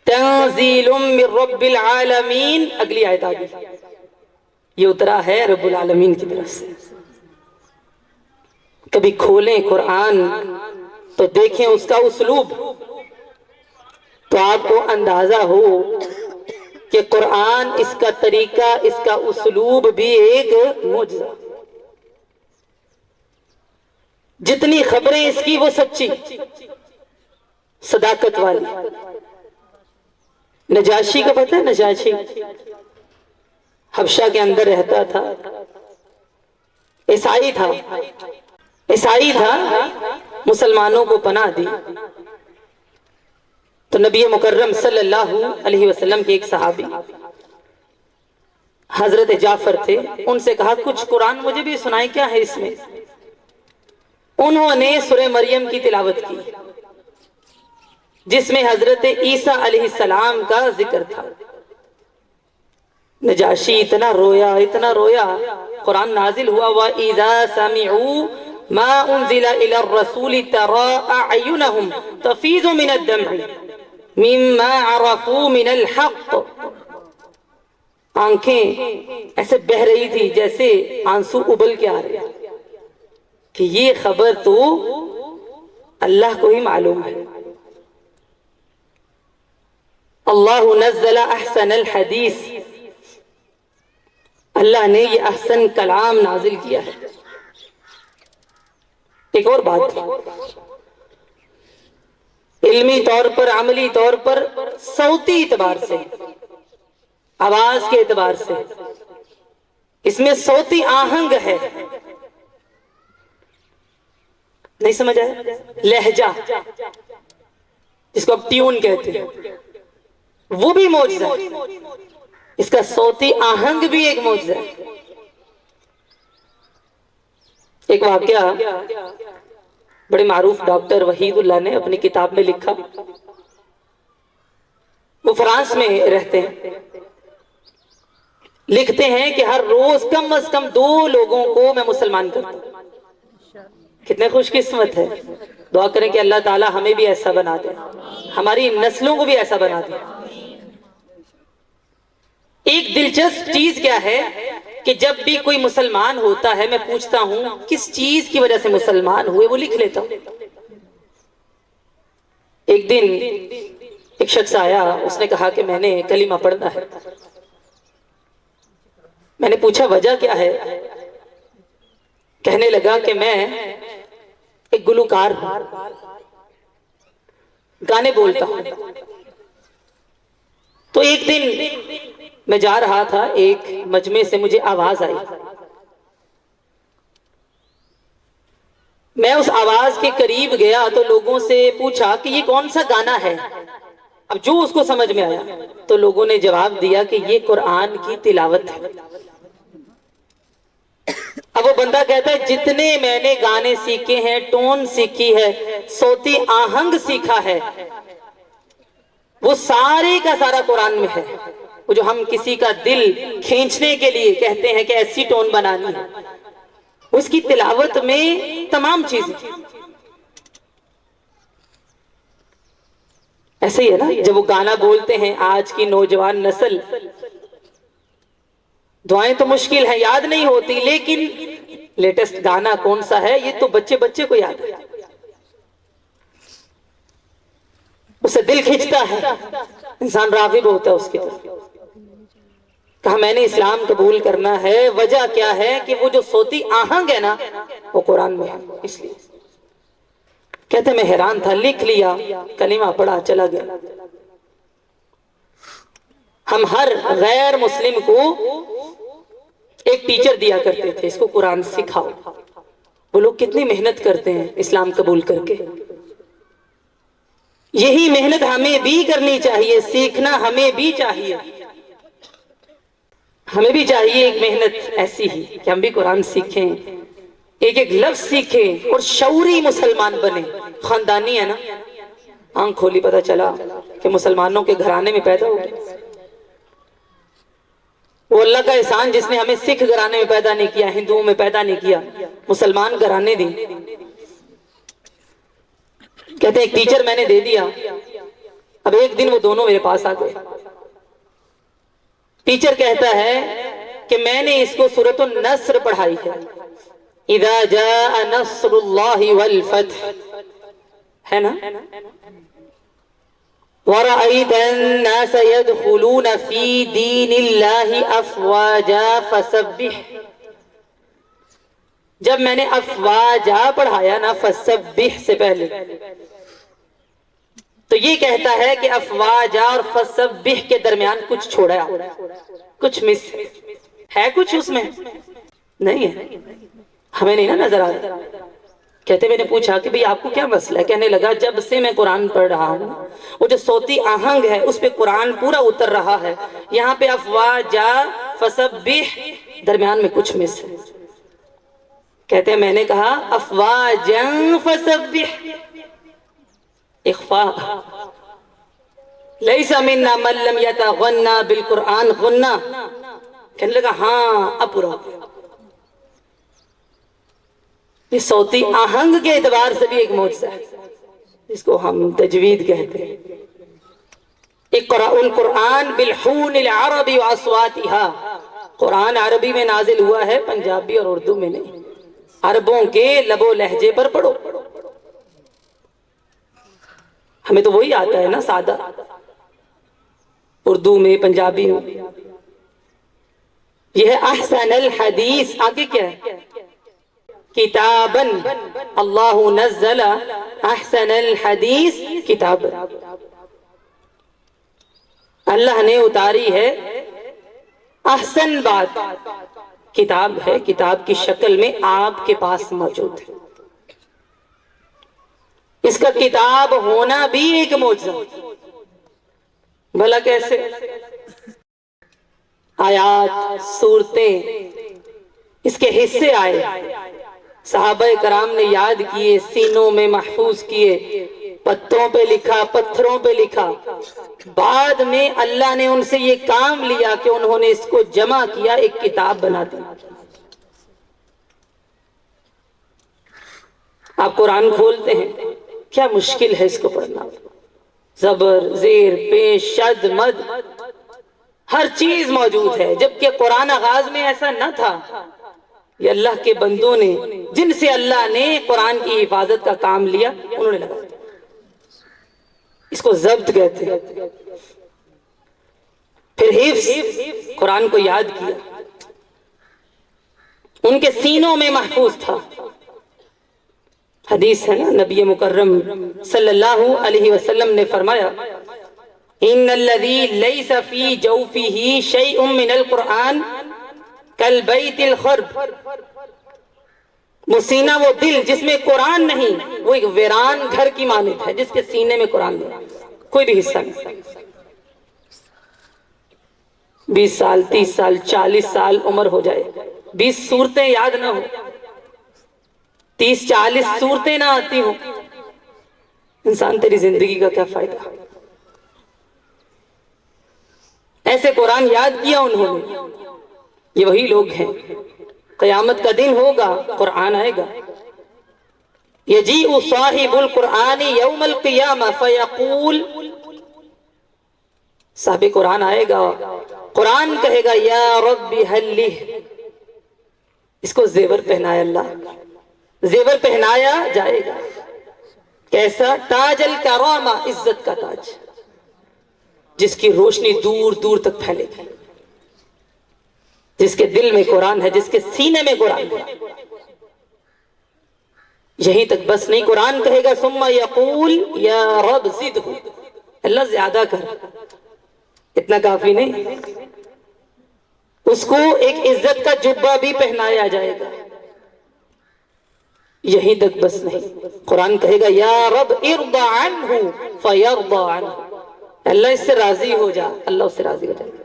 تنزیل من رب العالمین۔ اگلی آیت آگئی، یہ اترا ہے رب العالمین کی طرف سے۔ کبھی کھولیں قرآن تو دیکھیں اس کا اسلوب، تو آپ کو اندازہ ہو کہ قرآن، اس کا طریقہ، اس کا اسلوب بھی ایک معجزہ۔ جتنی خبریں اس کی وہ سچی، صداقت والی۔ نجاشی کا پتہ ہے؟ نجاشی حبشہ کے اندر رہتا تھا، عیسائی تھا، مسلمانوں کو پناہ دی۔ تو نبی مکرم صلی اللہ علیہ وسلم کے ایک صحابی حضرت جعفر تھے، ان سے کہا کچھ قرآن مجھے بھی سنائیں، کیا ہے اس میں؟ انہوں نے سورہ مریم کی تلاوت کی، جس میں حضرت عیسیٰ علیہ السلام کا ذکر تھا۔ نجاشی اتنا رویا، قرآن نازل ہوا، وَإِذَا سَمِعُوا مَا أُنزِلَ إِلَى الرَّسُولِ تَرَىٰ أَعْيُنَهُمْ تَفِيضُ مِنَ الدَّمْعِ مِمَّا عَرَفُوا مِنَ الْحَقِّ، آنکھیں ایسے بہہ رہی تھی جیسے آنسو ابل کے آ رہے کہ یہ خبر تو اللہ کو ہی معلوم ہے۔ اللہ نزل احسن الحدیث، اللہ نے یہ احسن کلام نازل کیا ہے۔ ایک اور بات، علمی طور پر، عملی طور پر، صوتی اعتبار سے، آواز کے اعتبار سے، اس میں صوتی آہنگ ہے، نہیں سمجھ آیا؟ لہجہ، جس کو اب ٹیون کہتے ہیں، وہ بھی معجزہ ہے، اس کا صوتی آہنگ بھی ایک معجزہ ہے۔ ایک واقعہ بڑے معروف ڈاکٹر وحید اللہ نے اپنی کتاب میں لکھا، وہ فرانس میں رہتے ہیں، لکھتے ہیں کہ ہر روز کم از کم 2 لوگوں کو میں مسلمان کرتا ہوں۔ کتنے خوش قسمت ہے، دعا کریں کہ اللہ تعالی ہمیں بھی ایسا بنا دے، ہماری نسلوں کو بھی ایسا بنا دے۔ ایک دلچسپ چیز کیا ہے کہ جب بھی کوئی مسلمان ہوتا ہے، میں پوچھتا ہوں کس چیز کی وجہ سے مسلمان ہوئے، وہ لکھ لیتا ہوں۔ ایک دن ایک شخص آیا، اس نے کہا کہ میں نے کلمہ پڑھنا ہے۔ میں نے پوچھا وجہ کیا ہے؟ کہنے لگا کہ میں ایک گلوکار ہوں، گانے بولتا ہوں۔ تو ایک دن میں جا رہا تھا، ایک مجمع سے مجھے آواز آئی، میں اس آواز کے قریب گیا تو لوگوں سے پوچھا کہ یہ کون سا گانا ہے؟ اب جو اس کو سمجھ میں آیا تو لوگوں نے جواب دیا کہ یہ قرآن کی تلاوت ہے۔ اب وہ بندہ کہتا ہے جتنے میں نے گانے سیکھے ہیں، ٹون سیکھی ہے، صوتی آہنگ سیکھا ہے، وہ سارے کا سارا قرآن میں ہے۔ وہ جو ہم کسی کا دل کھینچنے کے لیے کہتے ہیں کہ ایسی ٹون بنانی ہے، اس کی تلاوت میں تمام چیزیں۔ ایسے ہی ہے نا، جب وہ گانا بولتے ہیں آج کی نوجوان نسل، دعائیں تو مشکل ہے، یاد نہیں ہوتی، لیکن لیٹسٹ گانا کون سا ہے یہ تو بچے بچے کو یاد ہے، اسے دل کھنچتا ہے، انسان راغب ہوتا ہے اس کی طرف۔ کہا میں نے اسلام قبول کرنا ہے، وجہ کیا ہے کہ وہ جو صوتی آہنگ ہے نا وہ قرآن میں ہے، اس لیے کہتے میں حیران تھا، لکھ لیا، کلمہ پڑھا، چلا گیا۔ ہم ہر غیر مسلم کو ایک ٹیچر دیا کرتے تھے، اس کو قرآن سکھاؤ۔ وہ لوگ کتنی محنت کرتے ہیں اسلام قبول کر کے، یہی محنت ہمیں بھی کرنی چاہیے، سیکھنا ہمیں بھی چاہیے، ہمیں بھی چاہیے ایک محنت ایسی ہی کہ ہم بھی قرآن سیکھیں، ایک ایک لفظ سیکھیں اور شعوری مسلمان بنیں۔ خاندانی ہے نا، آنکھ کھولی پتہ چلا کہ مسلمانوں کے گھرانے میں پیدا ہو گئے۔ وہ اللہ کا احسان جس نے ہمیں سکھ گھرانے میں پیدا نہیں کیا، ہندوؤں میں پیدا نہیں کیا، مسلمان گھرانے دی۔ کہتے ہیں ایک ٹیچر میں نے دے دیا، اب ایک دن وہ دونوں میرے پاس آ گئے۔ ٹیچر کہتا ہے کہ میں نے اس کو سورۃ النصر پڑھائی ہے، اذا جاء نصر اللہ والفتح، ہے نا، وَرَأَيْتَ النَّاسَ يَدْخُلُونَ فِي دِينِ اللَّهِ أَفْوَاجًا فَسَبِّحْ۔ جب میں نے افواجا پڑھایا نا، فَسَبِّحْ سے پہلے، تو یہ کہتا ہے کہ افواجا اور فَسَبِّحْ کے درمیان کچھ چھوڑا، کچھ مس ہے، کچھ اس میں نہیں ہے، ہمیں نہیں نا نظر آ رہا۔ کہتے میں نے پوچھا کہ بھئی آپ کو کیا مسئلہ ہے؟ کہنے لگا جب سے میں قرآن پڑھ رہا ہوں، وہ جو صوتی آہنگ ہے اس پہ قرآن پورا اتر رہا ہے، یہاں پہ افواجا فسبح درمیان میں کچھ مس ہے۔ کہتے ہیں میں نے کہا افواجا فسبح، اخفاء، لیس منا من لم یتغنى بالقرآن غنہ۔ کہنے لگا ہاں اب پورا، یہ صوتی آہنگ کے اعتبار سے بھی ایک معجزہ ہے، اس کو ہم تجوید کہتے ہیں۔ اقرأ القرآن بالحون العرب واصواتها، قرآن عربی میں نازل ہوا ہے، پنجابی اور اردو میں نہیں، عربوں کے لب و لہجے پر پڑھو۔ ہمیں تو وہی آتا ہے نا سادہ، اردو میں، پنجابی میں۔ یہ ہے احسن الحدیث، آگے کیا ہے؟ کتاباً اللہ نزل احسن الحدیث کتاباً، اللہ نے اتاری ہے احسن بات، کتاب ہے، کتاب کی شکل میں آپ کے پاس موجود ہے۔ اس کا کتاب ہونا بھی ایک معجزہ، بھلا کیسے؟ آیات، صورتیں، اس کے حصے آئے، صحابہ کرام نے یاد کیے، سینوں میں محفوظ کیے، پتوں پہ لکھا، پتھروں پہ لکھا، بعد میں اللہ نے ان سے یہ کام لیا کہ انہوں نے اس کو جمع کیا، ایک کتاب بنا دی۔ آپ قرآن کھولتے ہیں، کیا مشکل ہے اس کو پڑھنا، زبر، زیر، پیش، شد، مد، ہر چیز موجود ہے، جبکہ قرآن آغاز میں ایسا نہ تھا۔ یہ اللہ کے بندوں نے، جن سے اللہ نے قرآن کی حفاظت کا کام لیا، انہوں نے لگا، اس کو ضبط کہتے ہیں۔ پھر حفظ، قرآن کو یاد کیا، ان کے سینوں میں محفوظ تھا۔ حدیث ہے نا، نبی مکرم صلی اللہ علیہ وسلم نے فرمایا ان الذی لیس فی جوفہ شیء من القرآن کالبیت الخرب، وہ سینہ، وہ دل جس میں قرآن نہیں، وہ ایک ویران گھر کی مانند ہے، جس کے سینے میں قرآن نہیں، کوئی بھی حصہ نہیں۔ 20 سال، 30 سال، 40 سال عمر ہو جائے، 20 صورتیں یاد نہ ہو، 30-40 صورتیں نہ آتی ہوں، انسان تیری زندگی کا کیا فائدہ؟ ایسے قرآن یاد کیا انہوں نے۔ یہ وہی لوگ ہیں، قیامت کا دن ہوگا، قرآن آئے گا، یجیء صاحب القرآن یوم القیامہ فیقول صاحب قرآن آئے گا، قرآن کہے گا یا رب حلی، اس کو زیور پہنایا اللہ، زیور پہنایا جائے گا، کیسا؟ تاج الکرامہ، عزت کا تاج، جس کی روشنی دور دور تک پھیلے گی، جس کے دل میں قرآن ہے، جس کے سینے میں قرآن ہے۔ یہیں تک بس نہیں، قرآن کہے گا ثم یقول یا رب زدہ، اللہ زیادہ کر، اتنا کافی نہیں، اس کو ایک عزت کا جبہ بھی پہنایا جائے گا۔ یہیں تک بس نہیں، قرآن کہے گا یا رب ارضى عنہ فیرضى عنہ، اللہ اس سے راضی ہو جا، اللہ اس سے راضی ہو جائے گا۔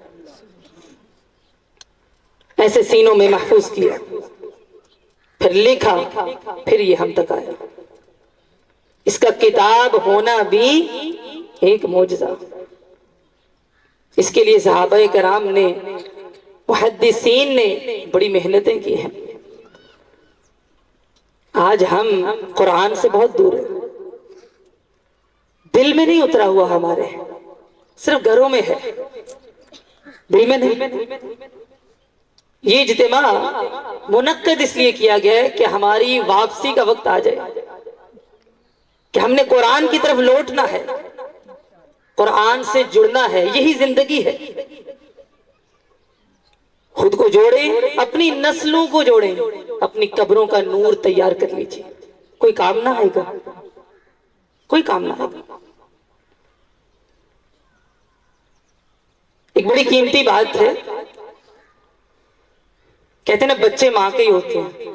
ایسے سینوں میں محفوظ کیا، پھر لکھا، پھر یہ ہم تک آیا۔ اس کا کتاب ہونا بھی ایک معجزہ۔ اس کے لیے صحابہ کرام نے، محدثین نے بڑی محنتیں کی ہیں۔ آج ہم قرآن سے بہت دور ہیں، دل میں نہیں اترا ہوا ہمارے، صرف گھروں میں ہے، دل میں نہیں۔ یہ اجتماع منعقد اس لیے کیا گیا ہے کہ ہماری واپسی کا وقت آ جائے، کہ ہم نے قرآن کی طرف لوٹنا ہے، قرآن سے جڑنا ہے، یہی زندگی ہے۔ خود کو جوڑیں، اپنی نسلوں کو جوڑیں، اپنی قبروں کا نور تیار کر لیجئے، کوئی کام نہ آئے گا، کوئی کام نہ آئے گا۔ ایک بڑی قیمتی بات ہے، کہتے ہیں نا بچے ماں کے ہی ہوتے ہیں،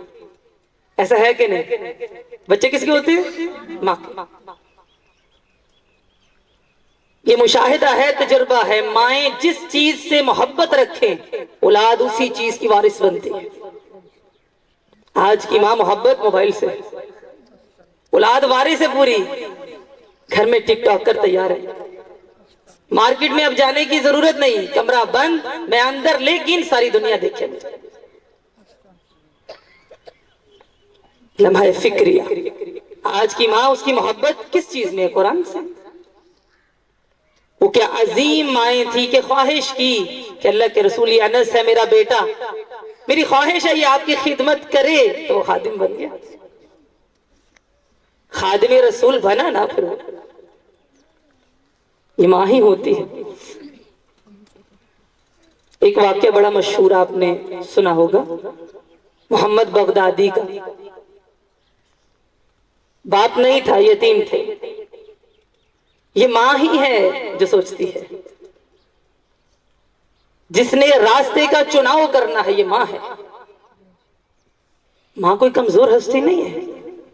ایسا ہے کہ نہیں؟ بچے کس کے ہوتے ہیں؟ ماں کے۔ یہ مشاہدہ ہے، تجربہ ہے، مائیں جس چیز سے محبت رکھیں اولاد اسی چیز کی وارث بنتی ہے۔ آج کی ماں محبت موبائل سے، اولاد وارث ہے پوری، گھر میں ٹک ٹاک کر تیار ہے، مارکیٹ میں اب جانے کی ضرورت نہیں، کمرہ بند، میں اندر، لیکن ساری دنیا دیکھے مجھے۔ لمحہ فکریہ، آج کی ماں اس کی محبت کس چیز میں ہے؟ قرآن سے۔ وہ کیا عظیم مائیں تھی کہ خواہش کی کہ اللہ کے رسول یہ انس ہے میرا بیٹا، میری خواہش ہے یہ آپ کی خدمت کرے، تو وہ خادم بن گیا، خادم رسول بنا نا، پھر یہ ماں ہی ہوتی ہے۔ ایک واقعہ بڑا مشہور آپ نے سنا ہوگا، محمد بغدادی کا، باپ نہیں تھا، یتیم تھے، یہ ماں ہی ہے جو سوچتی ہے، جس نے راستے کا چناؤ کرنا ہے، یہ ماں ہے۔ ماں کوئی کمزور ہستی نہیں ہے،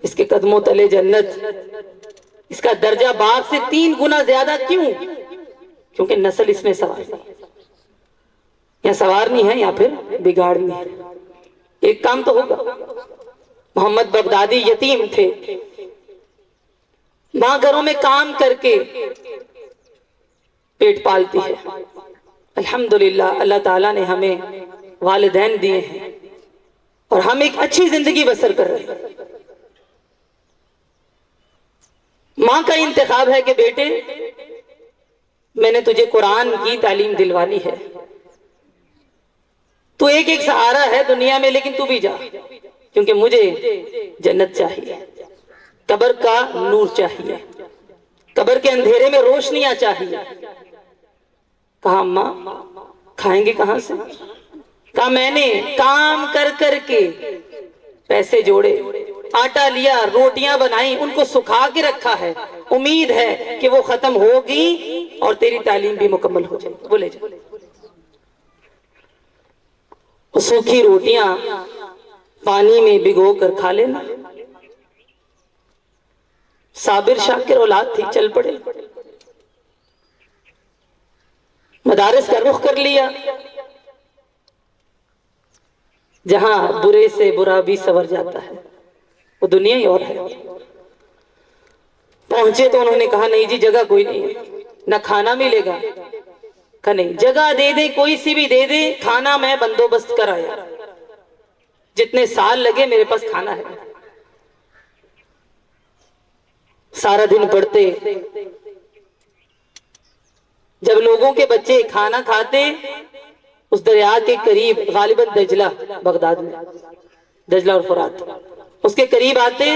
اس کے قدموں تلے جنت، اس کا درجہ باپ سے 3 گنا زیادہ، کیوں؟ کیونکہ نسل اس میں سوار ہے، یا سوارنی ہے یا پھر بگاڑنی ہے، ایک کام تو ہوگا۔ محمد بغدادی یتیم تھے، ماں گھروں میں کام کر کے پیٹ پالتی ہے۔ الحمدللہ اللہ تعالیٰ نے ہمیں والدین دیے ہیں اور ہم ایک اچھی زندگی بسر کر رہے ہیں۔ ماں کا انتخاب ہے کہ بیٹے میں نے تجھے قرآن کی تعلیم دلوانی ہے، تو ایک ایک سہارا ہے دنیا میں، لیکن تو بھی جا، کیونکہ مجھے جنت چاہیے، قبر کا نور چاہیے، قبر کے اندھیرے میں روشنیاں چاہیے۔ کہا اماں کھائیں گے کہاں سے؟ کہا میں نے کام کر کر کے پیسے جوڑے، آٹا لیا، روٹیاں بنائیں، ان کو سکھا کے رکھا ہے، امید ہے کہ وہ ختم ہوگی اور تیری تعلیم بھی مکمل ہو جائے۔ بولے جا، سوکھی روٹیاں پانی میں بھگو کر کھا لینا۔ صابر شاکر اولاد تھی، چل پڑے، مدارس کا رخ کر لیا، جہاں برے سے برا بھی سنور جاتا ہے، وہ دنیا ہی اور ہے۔ پہنچے تو انہوں نے کہا نہیں جی جگہ کوئی نہیں ہے، نہ کھانا ملے گا۔ کہا نہیں، جگہ دے دے، کوئی سی بھی دے دے، کھانا میں بندوبست کر آیا، جتنے سال لگے میرے پاس کھانا ہے۔ سارا دن پڑھتے، جب لوگوں کے بچے کھانا کھاتے اس دریا کے قریب، غالباً دجلہ، بغداد میں دجلہ اور فرات، اس کے قریب آتے،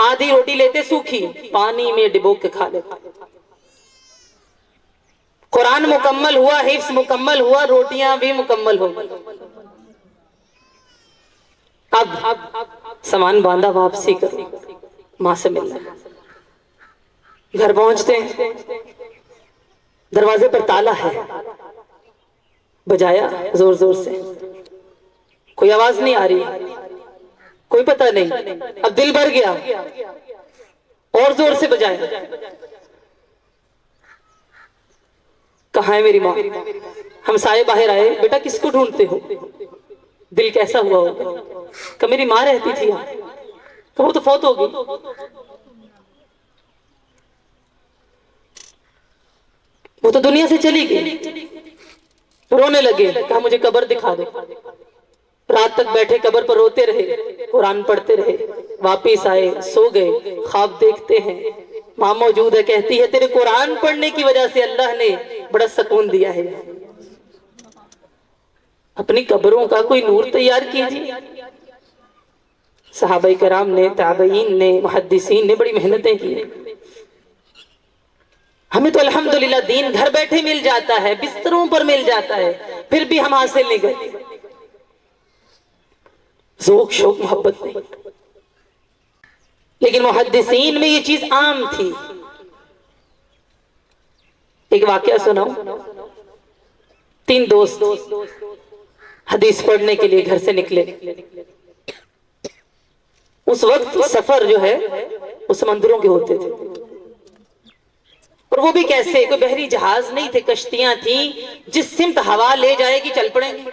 آدھی روٹی لیتے سوکھی، پانی میں ڈبو کے کھا لیتے۔ قرآن مکمل ہوا، حفظ مکمل ہوا، روٹیاں بھی مکمل ہو گئی۔ اب سامان باندھا، واپسی کرو، ماں سے ملنا۔ گھر پہنچتے ہیں، دروازے پر تالا ہے، بجایا زور زور سے، کوئی آواز نہیں آ رہی، کوئی پتہ نہیں۔ اب دل بھر گیا، اور زور سے بجایا، کہاں ہے میری ماں؟ ہمسائے باہر آئے، بیٹا کس کو ڈھونڈتے ہو؟ دل کیسا ہوا ہوگا؟ کہ میری ماں رہتی تھی یہاں، کہ وہ تو فوت ہو گئی، وہ تو دنیا سے چلی گئی۔ رونے لگے، کہا مجھے قبر دکھا دو۔ رات تک بیٹھے قبر پر روتے رہے، قرآن پڑھتے رہے، واپس آئے، سو گئے، خواب دیکھتے ہیں، ماں موجود ہے، کہتی ہے تیرے قرآن پڑھنے کی وجہ سے اللہ نے بڑا سکون دیا ہے۔ اپنی قبروں کا کوئی نور تیار کیجیے۔ صحابہ کرام نے، تابعین نے، محدثین نے بڑی محنتیں کی۔ ہمیں تو الحمدللہ دین گھر بیٹھے مل جاتا ہے، بستروں پر مل جاتا ہے، پھر بھی ہم حاصل نہیں کرتے۔ ذوق شوق محبت نہیں، لیکن محدثین میں یہ چیز عام تھی۔ ایک واقعہ سناؤں، 3 دوست حدیث پڑھنے کے لیے گھر سے نکلے۔ اس وقت سفر جو ہے وہ سمندروں کے ہوتے تھے، اور وہ بھی کیسے، کوئی بحری جہاز نہیں تھے، کشتیاں تھیں، جس سمت ہوا لے جائے گی چل پڑیں گے۔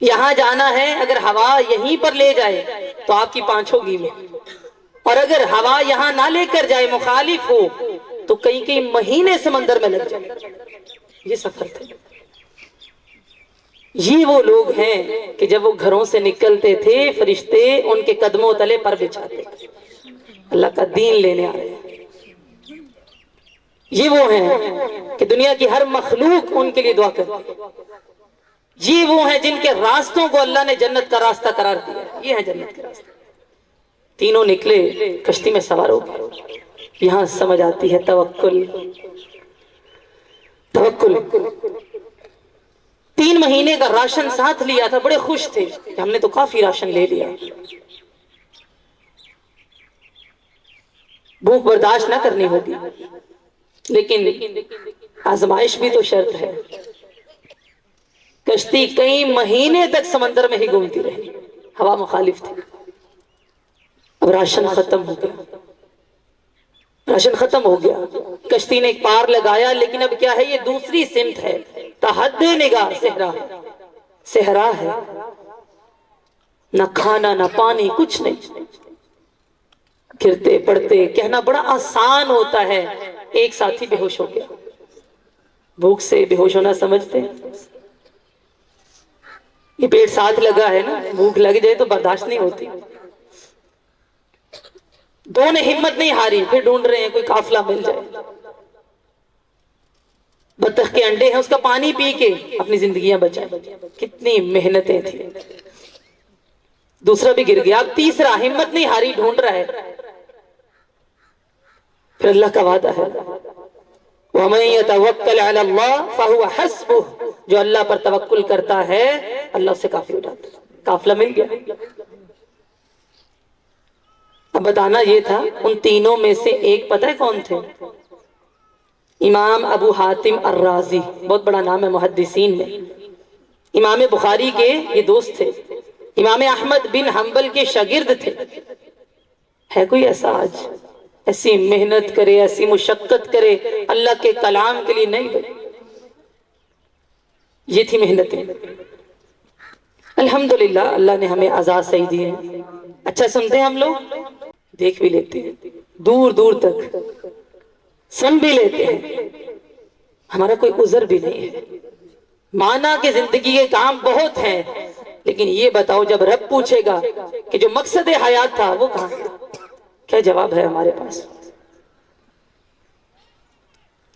یہاں جانا ہے، اگر ہوا یہیں پر لے جائے تو آپ کی پانچھوں گیلے، اور اگر ہوا یہاں نہ لے کر جائے، مخالف ہو، تو کئی مہینے سمندر میں لگ جائے۔ یہ سفر تھے۔ یہ وہ لوگ ہیں کہ جب وہ گھروں سے نکلتے تھے، فرشتے ان کے قدموں تلے پر بچھاتے، اللہ کا دین لینے آئے۔ یہ وہ ہیں کہ دنیا کی ہر مخلوق ان کے لیے دعا کرتی۔ یہ وہ ہیں جن کے راستوں کو اللہ نے جنت کا راستہ قرار دیا۔ یہ ہیں جنت کے راستے۔ تینوں نکلے، کشتی میں سوار ہو گئے۔ یہاں سمجھ آتی ہے توکل۔ توکل۔ 3 مہینے کا راشن ساتھ لیا تھا، بڑے خوش تھے کہ ہم نے تو کافی راشن لے لیا۔ بھوک برداشت نہ کرنی ہوگی، لیکن آزمائش بھی تو شرط ہے۔ کشتی کئی مہینے تک سمندر میں ہی گھومتی رہی، ہوا مخالف تھی۔ اب راشن ختم ہو گیا، راشن ختم ہو گیا، کشتی نے ایک پار لگایا، لیکن اب کیا ہے، یہ دوسری سمت ہے، تحد نگاہ صحرا، صحرا ہے، نہ کھانا نہ پانی، کچھ نہیں۔ گرتے پڑتے، کہنا بڑا آسان ہوتا ہے۔ ایک ساتھی بے ہوش ہو گیا۔ بھوک سے بے ہوش ہونا سمجھتے ہیں؟ یہ پیٹ ساتھ لگا ہے نا، بھوک لگ جائے تو برداشت نہیں ہوتی۔ 2 نے ہمت نہیں ہاری، پھر ڈھونڈ رہے ہیں کوئی قافلہ مل جائے۔ بطخ کے انڈے ہیں، اس کا پانی پی کے اپنی زندگیاں بچائیں۔ کتنی محنتیں تھیں۔ دوسرا بھی گر گیا، اب تیسرا ہمت نہیں ہاری، ڈھونڈ رہا ہے۔ پھر اللہ کا وعدہ ہے، وَمَن يَتَوَكَّلْ عَلَى اللَّهِ فَهُوَ حَسْبُهُ، جو اللہ پر توکل کرتا ہے اللہ اسے کافی اٹھاتا ہے۔ قافلہ مل گیا۔ اب بتانا یہ تھا، ان تینوں میں سے ایک پتہ ہے کون تھے؟ امام ابو حاتم الرازی، بہت بڑا نام ہے محدثین میں۔ امام بخاری کے یہ دوست تھے، امام احمد بن حنبل کے شاگرد تھے۔ ہے کوئی ایسا آج ایسی محنت کرے، ایسی مشقت کرے اللہ کے کلام کے لیے؟ نہیں بھائی، یہ تھی محنتیں۔ الحمدللہ اللہ نے ہمیں آزاد صحیح دی ہے، اچھا سنتے ہیں ہم لوگ، دیکھ بھی لیتے ہیں، دور دور تک سن بھی لیتے ہیں، ہمارا کوئی عذر بھی نہیں ہے۔ مانا کہ زندگی کے کام بہت ہیں، لیکن یہ بتاؤ جب رب پوچھے گا کہ جو مقصد حیات تھا وہ کہاں گیا، کیا جواب ہے ہمارے پاس؟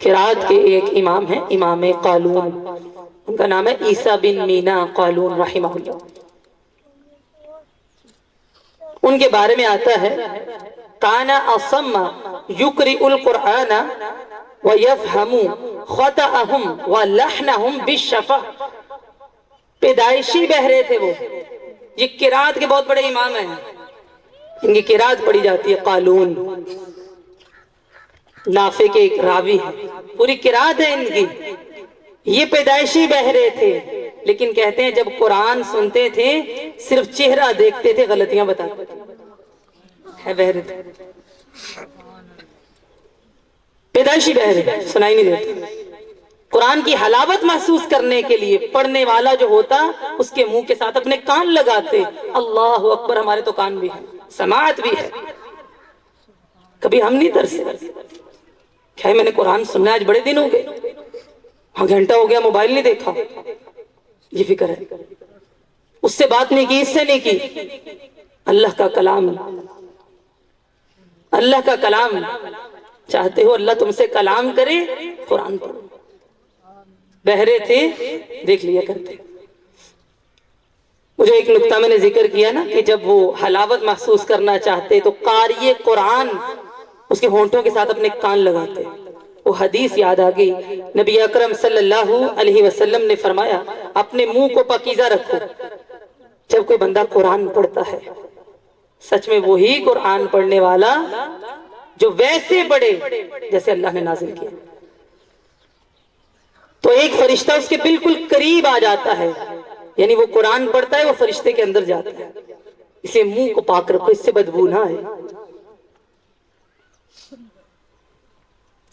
قرات کے ایک امام ہیں، امام قالون، ان کا نام ہے عیسیٰ بن مینا قالون رحمہ اللہ۔ ان کے بارے میں آتا ہے کانا اصم یقرئ القرآن ویفہم خطأہم ولحنہم بالشفہ، پیدائشی بہرے تھے وہ۔ یہ قرات کے بہت بڑے امام ہیں، ان کی قرات پڑھی جاتی ہے قالون، نافع کے ایک راوی ہے، پوری قرات ہے ان کی۔ یہ پیدائشی بہرے تھے، لیکن کہتے ہیں جب قرآن سنتے تھے صرف چہرہ دیکھتے تھے، غلطیاں بتاتے تھے، ہے بہرے تھے، پیدائشی بہرے، سنائی نہیں دیتے۔ قرآن کی حلاوت محسوس کرنے کے لیے پڑھنے والا جو ہوتا اس کے منہ کے ساتھ اپنے کان لگاتے۔ اللہ اکبر، ہمارے تو کان بھی ہے، سماعت بھی ہے، کبھی ہم نہیں ترسے کہ میں نے قرآن سننا آج بڑے دن ہو گئے، ہاں گھنٹہ ہو گیا موبائل نہیں دیکھا، یہ فکر ہے، اس سے بات نہیں کی، اس سے نہیں کی۔ اللہ کا کلام، اللہ کا کلام چاہتے ہو اللہ تم سے کلام کرے، قرآن پڑھو۔ بہرے تھے، دیکھ لیا کرتے۔ مجھے ایک نکتہ میں نے ذکر کیا نا کہ جب وہ حلاوت محسوس کرنا چاہتے تو قاری قرآن اس کے ہونٹوں کے ساتھ اپنے کان لگاتے۔ وہ حدیث یاد آ گئی، نبی اکرم صلی اللہ علیہ وسلم نے فرمایا اپنے منہ کو پاکیزہ رکھو جب کوئی بندہ قرآن پڑھتا ہے۔ سچ میں وہی قرآن پڑھنے والا جو ویسے پڑھے جیسے اللہ نے نازل کیا، تو ایک فرشتہ اس کے بالکل قریب آ جاتا ہے، یعنی وہ قرآن پڑھتا ہے وہ فرشتے کے اندر جاتا ہے۔ اسے منہ کو پاک رکھو، اس سے بدبو نہ آئے۔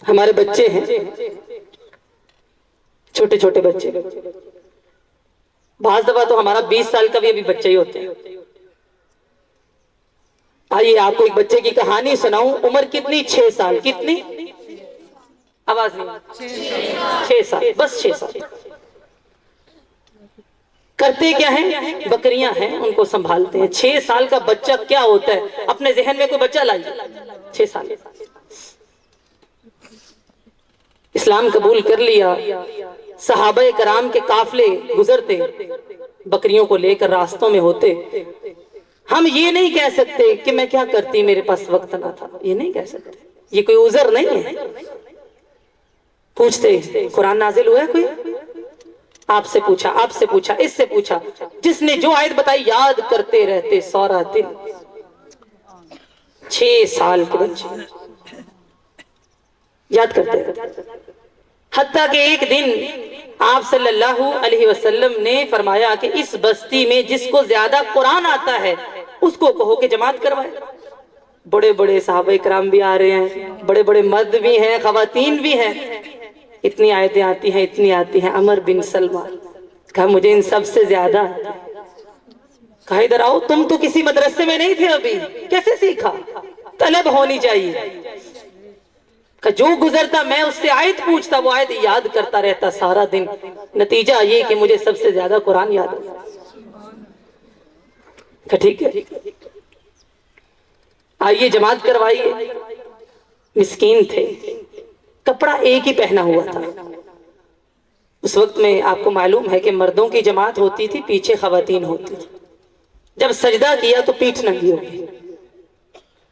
ہمارے بچے ہیں، چھوٹے چھوٹے بچے، بعض دفعہ تو ہمارا 20 سال کا بھی ابھی بچہ ہی ہوتے ہیں۔ آئیے آپ کو ایک بچے کی کہانی سناؤں، عمر کتنی؟ 6 سال۔ کتنی؟ آواز نہیں، 6 سال، بس 6 سال۔ کرتے کیا ہیں؟ بکریاں ہیں ان کو سنبھالتے ہیں۔ 6 سال کا بچہ کیا ہوتا ہے؟ اپنے ذہن میں کوئی بچہ لائیے، 6 سال اسلام قبول کر لیا۔ صحابہ کرام کے قافلے گزرتے، بکریوں کو لے کر راستوں میں ہوتے۔ ہم یہ نہیں کہہ سکتے کہ میں کیا کرتی، میرے پاس وقت نہ تھا، یہ نہیں کہہ سکتے، یہ کوئی عذر نہیں ہے۔ پوچھتے قرآن نازل ہوا ہے کوئی؟ آپ سے پوچھا، آپ سے پوچھا، اس سے پوچھا، جس نے جو آیت بتائی یاد کرتے رہتے سارا دن۔ 6 سال کے بچے یاد کرتے رہتے، حتیٰ کہ ایک دن آپ صلی اللہ علیہ وسلم نے فرمایا کہ اس بستی میں جس کو زیادہ قرآن آتا ہے اس کو کہو کہ جماعت کروائے۔ بڑے بڑے صحابہ کرام بھی آ رہے ہیں، بڑے بڑے مرد بھی ہیں، خواتین بھی ہیں، اتنی آیتیں آتی ہیں، اتنی آتی ہیں۔ عمر بن سلمہ کہا مجھے ان سب سے زیادہ، کہا ادھر آؤ، تم تو کسی مدرسے میں نہیں تھے ابھی، کیسے سیکھا؟ طلب ہونی چاہیے۔ کہ جو گزرتا میں اس سے آیت پوچھتا، وہ آیت یاد کرتا رہتا سارا دن، نتیجہ یہ کہ مجھے سب سے زیادہ قرآن یاد ہے۔ کہ ٹھیک ہے، آئیے جماعت کروائیے۔ مسکین تھے، کپڑا ایک ہی پہنا ہوا تھا۔ اس وقت میں آپ کو معلوم ہے کہ مردوں کی جماعت ہوتی تھی، پیچھے خواتین ہوتی تھی۔ جب سجدہ کیا تو پیٹھ ننگی ہو گئی،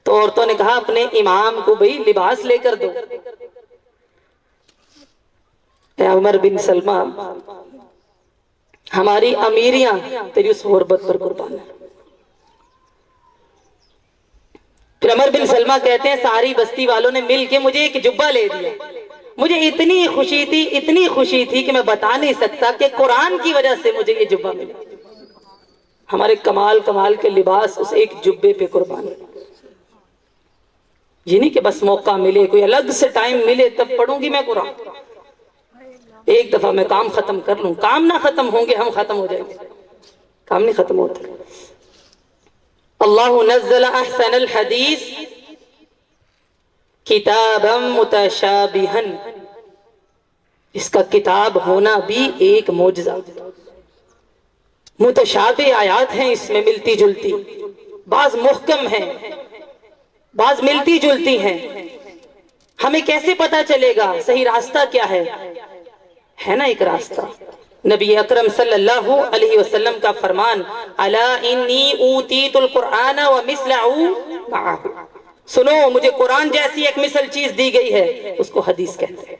تو عورتوں نے کہا اپنے امام کو بھئی لباس لے کر دو۔ اے عمر بن سلمہ، ہماری امیریاں تیری اس غربت پر قربان ہے۔ پھر عمر بن سلمہ کہتے ہیں ساری بستی والوں نے مل کے مجھے ایک جبہ لے دیا۔ مجھے اتنی خوشی تھی، اتنی خوشی تھی کہ میں بتا نہیں سکتا کہ قرآن کی وجہ سے مجھے یہ جبہ ملا۔ ہمارے کمال کمال کے لباس اس ایک جبے پہ قربان ہے۔ یہ نہیں کہ بس موقع ملے، کوئی الگ سے ٹائم ملے تب پڑھوں گی میں قرآن۔ ایک دفعہ میں کام ختم کر لوں، کام نہ ختم ہوں گے ہم ختم ہو جائیں گے، کام نہیں ختم ہوتا۔ اللہ نزل احسن الحدیث کتابا متشابہا، اس کا کتاب ہونا بھی ایک معجزہ۔ متشابہ آیات ہیں اس میں ملتی جلتی، بعض محکم ہیں، بعض ملتی جلتی ہیں۔ ہمیں کیسے پتا چلے گا صحیح راستہ کیا ہے نا ایک راستہ، نبی اکرم صلی اللہ علیہ وسلم کا فرمان، الا انی اوتیت القرآن ومثلہ معہ، سنو مجھے قرآن جیسی ایک مثل چیز دی گئی ہے، اس کو حدیث کہتے ہیں۔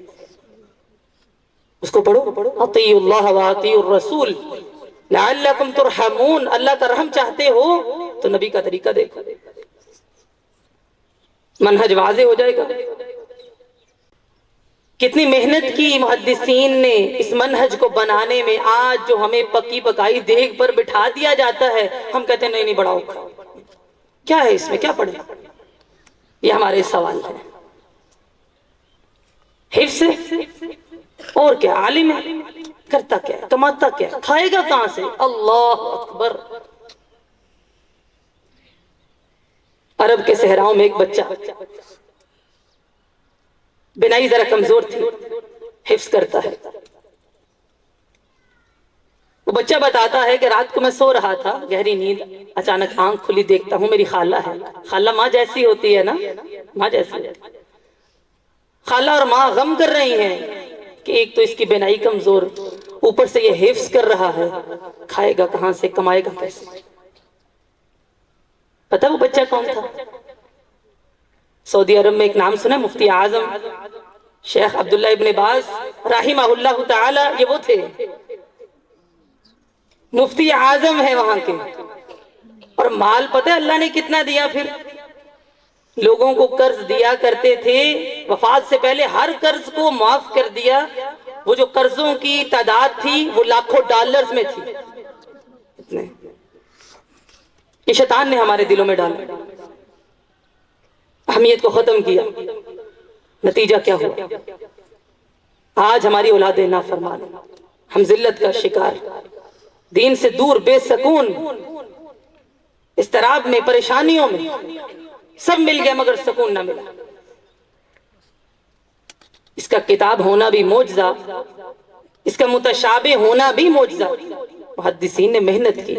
اس کو پڑھو، اطیعوا اللہ واطیعوا الرسول لعلکم ترحمون، اللہ کا رحم چاہتے ہو تو نبی کا طریقہ دیکھو، منہج واضح ہو جائے گا۔ کتنی محنت کی محدثین نے اس منہج کو بنانے میں، آج جو ہمیں پکی پکائی دیگ پر بٹھا دیا جاتا ہے، ہم کہتے ہیں نہیں نہیں بڑھاؤ، کیا ہے اس میں، کیا پڑھیں؟ یہ ہمارے سوال ہے۔ حفظ اور کیا، عالم ہے، کرتا کیا ہے، کماتا کیا ہے، کھائے گا کہاں سے؟ اللہ اکبر۔ عرب کے صحراؤں میں ایک بچہ، بنائی ذرا کمزور تھی، حفظ کرتا ہے۔ وہ بچہ بتاتا ہے کہ رات کو میں سو رہا تھا، گہری نیند، اچانک آنکھ کھلی، دیکھتا ہوں میری خالہ ہے، خالہ ماں جیسی ہوتی ہے نا، ماں جیسی ہے، خالہ اور ماں غم کر رہی ہیں کہ ایک تو اس کی بینائی کمزور، اوپر سے یہ حفظ کر رہا ہے، کھائے گا کہاں سے، کمائے گا کیسے؟ پتہ وہ بچہ کون تھا؟ سعودی عرب میں ایک نام سنا، مفتی اعظم شیخ عبداللہ ابن باز رحمہ اللہ تعالی، یہ وہ تھے، مفتی اعظم ہے وہاں کے۔ اور مال پتہ ہے اللہ نے کتنا دیا؟ پھر لوگوں کو قرض دیا کرتے تھے، وفات سے پہلے ہر قرض کو معاف کر دیا۔ وہ جو قرضوں کی تعداد تھی وہ لاکھوں ڈالرز میں تھی، اتنے یہ شیطان نے ہمارے دلوں میں ڈالا، اہمیت کو ختم کیا۔ نتیجہ کیا ہوا؟ آج ہماری اولادیں نافرمان، ہم ذلت کا شکار، دین سے دور، بے سکون، اضطراب میں، پریشانیوں میں، سب مل گیا مگر سکون نہ ملا۔ اس کا کتاب ہونا بھی معجزہ، اس کا متشابہ ہونا بھی معجزہ۔ محدثین نے محنت کی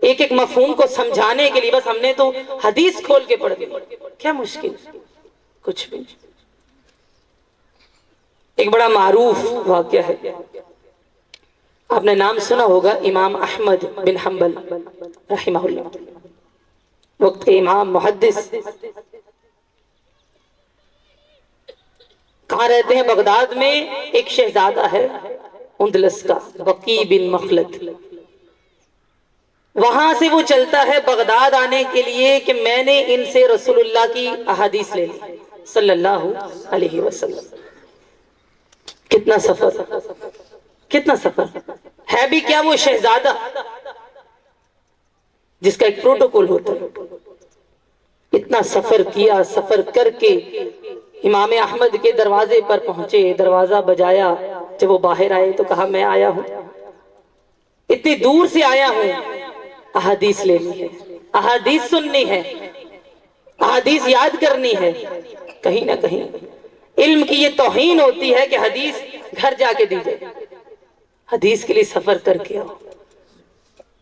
ایک ایک مفہوم کو سمجھانے کے لیے، بس ہم نے تو حدیث کھول کے پڑھ دی، کیا مشکل، کچھ بھی۔ ایک بڑا معروف واقعہ ہے، آپ نے نام سنا ہوگا، امام احمد بن حنبل رحمہ اللہ، وقت کے امام محدث، کہاں رہتے ہیں؟ بغداد میں۔ ایک شہزادہ ہے اندلس کا، بقی بن مخلد، وہاں سے وہ چلتا ہے بغداد آنے کے لیے کہ میں نے ان سے رسول اللہ کی احادیث لے لی صلی اللہ علیہ وسلم۔ کتنا سفر، کتنا سفر ہے بھی کیا، وہ شہزادہ جس کا ایک پروٹوکول ہوتا ہے، اتنا سفر کیا، سفر کر کے امام احمد کے دروازے پر پہنچے، دروازہ بجایا، جب وہ باہر آئے تو کہا میں آیا ہوں، اتنی دور سے آیا ہوں، احادیث لینی ہے، احادیث سننی ہے، احادیث یاد کرنی ہے۔ کہیں نہ کہیں علم کی یہ توہین ہوتی ہے کہ حدیث گھر جا کے دی جائے، حدیث کے لیے سفر کر کے آؤ،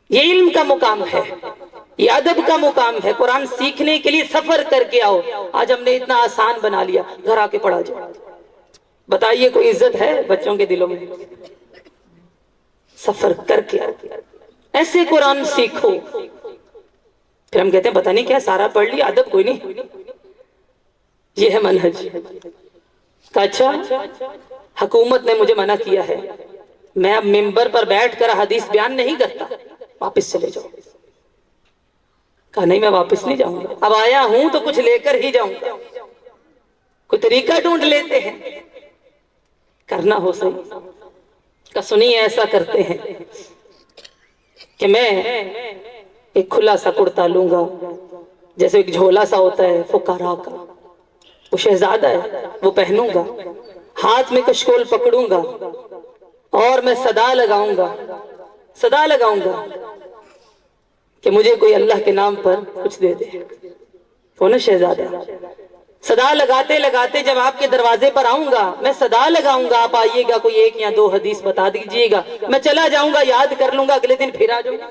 یہ علم کا مقام ہے، یہ ادب کا مقام ہے۔ قرآن سیکھنے کے لیے سفر کر کے آؤ، آج ہم نے اتنا آسان بنا لیا، گھر آ کے پڑھا جائے۔ بتائیے کوئی عزت ہے بچوں کے دلوں میں؟ سفر کر کے آؤ، ایسے قرآن سیکھو۔ پھر ہم کہتے ہیں پتہ نہیں کیا سارا پڑھ لیا، ادب کوئی نہیں، یہ ہے منہج کا۔ اچھا حکومت نے مجھے منع کیا ہے، میں اب ممبر پر بیٹھ کر حدیث بیان نہیں کرتا، واپس چلے جاؤ۔ کہا نہیں میں واپس نہیں جاؤں گا، اب آیا ہوں تو کچھ لے کر ہی جاؤں گا، کوئی طریقہ ڈھونڈ لیتے ہیں، کرنا ہو صحیح۔ کہ سنیے ایسا کرتے ہیں کہ میں ایک کھلا سا کرتا لوں گا، جیسے ایک جھولا سا ہوتا ہے فقراء کا، وہ شہزادہ ہے، وہ پہنوں گا، ہاتھ میں کشکول پکڑوں گا اور میں صدا لگاؤں گا، صدا لگاؤں گا کہ مجھے کوئی اللہ کے نام پر کچھ دے دے۔ کون شہزادہ؟ صدا لگاتے لگاتے جب آپ کے دروازے پر آؤں گا، میں صدا لگاؤں گا، آپ آئیے گا، کوئی ایک یا دو حدیث بتا دیجئے گا، میں چلا جاؤں گا، یاد کر لوں گا، اگلے دن پھر آ جاؤں گا۔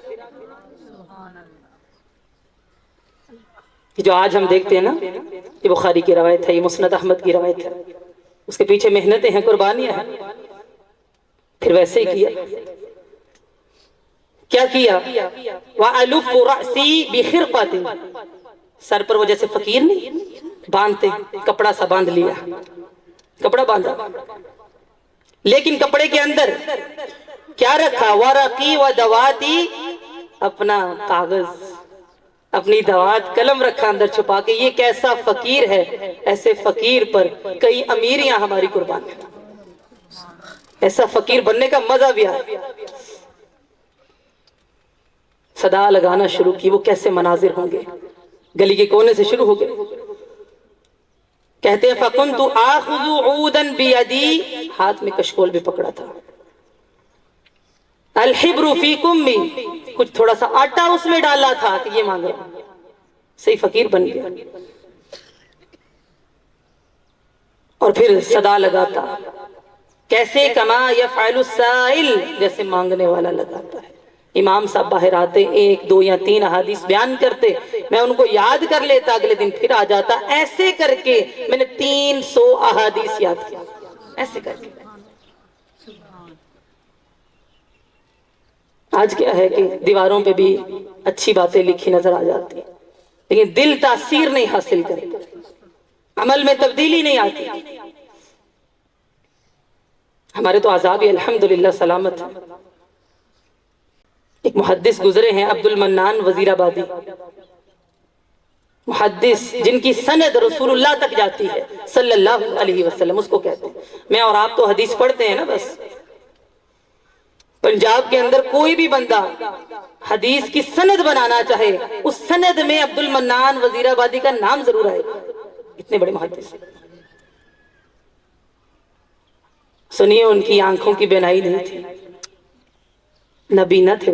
کہ جو آج ہم دیکھتے ہیں نا، یہ بخاری کی روایت ہے، یہ مسند احمد کی روایت ہے، اس کے پیچھے محنتیں ہیں، قربانیاں ہیں. پھر ویسے ہی کیا کیا؟ وَأَلُفُّ رَأْسِي بِخِرْقَةٍ، سر پر وہ جیسے فقیر نہیں باندھتے، کپڑا سا باندھ لیا، کپڑا باندھا، لیکن کپڑے کے اندر کیا رکھا؟ وَرَقِي وَدَوَاتِي، اپنا کاغذ، اپنی دوات، قلم رکھا اندر چھپا کے. یہ کیسا فقیر ہے، ایسے فقیر پر کئی امیریاں ہماری قربان ہیں. ایسا فقیر بننے کا مزہ بھی آئے. صدا لگانا شروع کی. وہ کیسے مناظر ہوں گے، گلی کے کونے سے شروع ہو گئے. کہتے ہیں فَكُنْتُ آخُذُ عُودًا بِيَدِي، ہاتھ میں کشکول بھی پکڑا تھا. الْحِبْرُ فِي كُمِّ، کچھ تھوڑا سا آٹا اس میں ڈالا تھا کہ یہ مانگ رہا ہوں. صحیح فقیر بن گیا. اور پھر صدا لگاتا، کیسے؟ کما یفعل السائل، جیسے مانگنے والا لگاتا ہے. امام صاحب باہر آتے، 1 2 یا 3 احادیث بیان کرتے، میں ان کو یاد کر لیتا، اگلے دن پھر آ جاتا. ایسے کر کے میں نے 300 احادیث یاد کی، ایسے کر کے. آج کیا ہے کہ دیواروں پہ بھی اچھی باتیں لکھی نظر آ جاتی، لیکن دل تاثیر نہیں حاصل کرے، عمل میں تبدیلی نہیں آتی. ہمارے تو عذابی الحمدللہ سلامت ہیں. ایک محدث گزرے ہیں، عبد المنان وزیر آبادی، محدث جن کی سند رسول اللہ تک جاتی ہے صلی اللہ علیہ وسلم. اس کو کہتے ہیں، میں اور آپ تو حدیث پڑھتے ہیں نا بس. پنجاب کے اندر کوئی بھی بندہ حدیث کی سند بنانا چاہے، اس سند میں عبد المنان وزیر آبادی کا نام ضرور آئے گا. اتنے بڑے محدث ہیں. سنیے، ان کی آنکھوں کی بینائی نہیں تھی، نبینا تھے.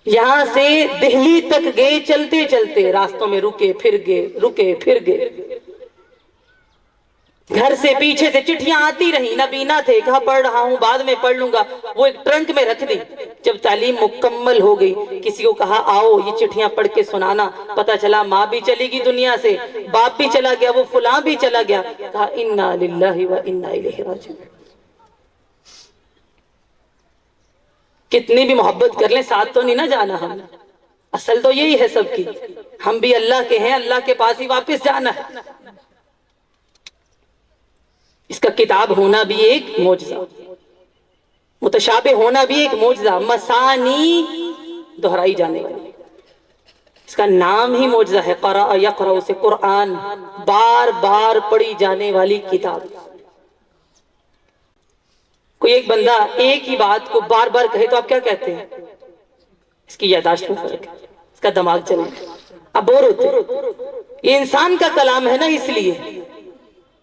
یہاں سے دہلی تک گئے، چلتے چلتے راستوں میں رکے پھر گئے، رکے پھر گئے. گھر سے پیچھے سے چٹھیاں آتی رہی، نبینا تھے، کہا پڑھ رہا ہوں بعد میں پڑھ لوں گا. وہ ایک ٹرنک میں رکھ دی. جب تعلیم مکمل ہو گئی، کسی کو کہا آؤ یہ چٹھیاں پڑھ کے سنانا. پتا چلا ماں بھی چلی گئی دنیا سے، باپ بھی چلا گیا، وہ فلاں بھی چلا گیا. کہا انا للہ و انا الیہ راجعون. کتنی بھی محبت کر لیں، ساتھ تو نہیں نہ جانا. ہم اصل تو یہی ہے سب کی، ہم بھی اللہ کے ہیں، اللہ کے پاس ہی واپس جانا ہے. اس کا کتاب ہونا بھی ایک معجزہ، متشابہ ہونا بھی ایک معجزہ. مسانی، دہرائی جانے والی، اس کا نام ہی معجزہ ہے. قرأ یقرأ سے قرآن، بار بار پڑھی جانے والی کتاب. کوئی ایک بندہ ایک ہی بات کو بار بار کہے تو آپ کیا کہتے ہیں؟ اس کی یادداشت میں فرق ہے، اس کا دماغ چلے، اب بور ہوتے ہیں. یہ انسان کا کلام ہے نا، اس لیے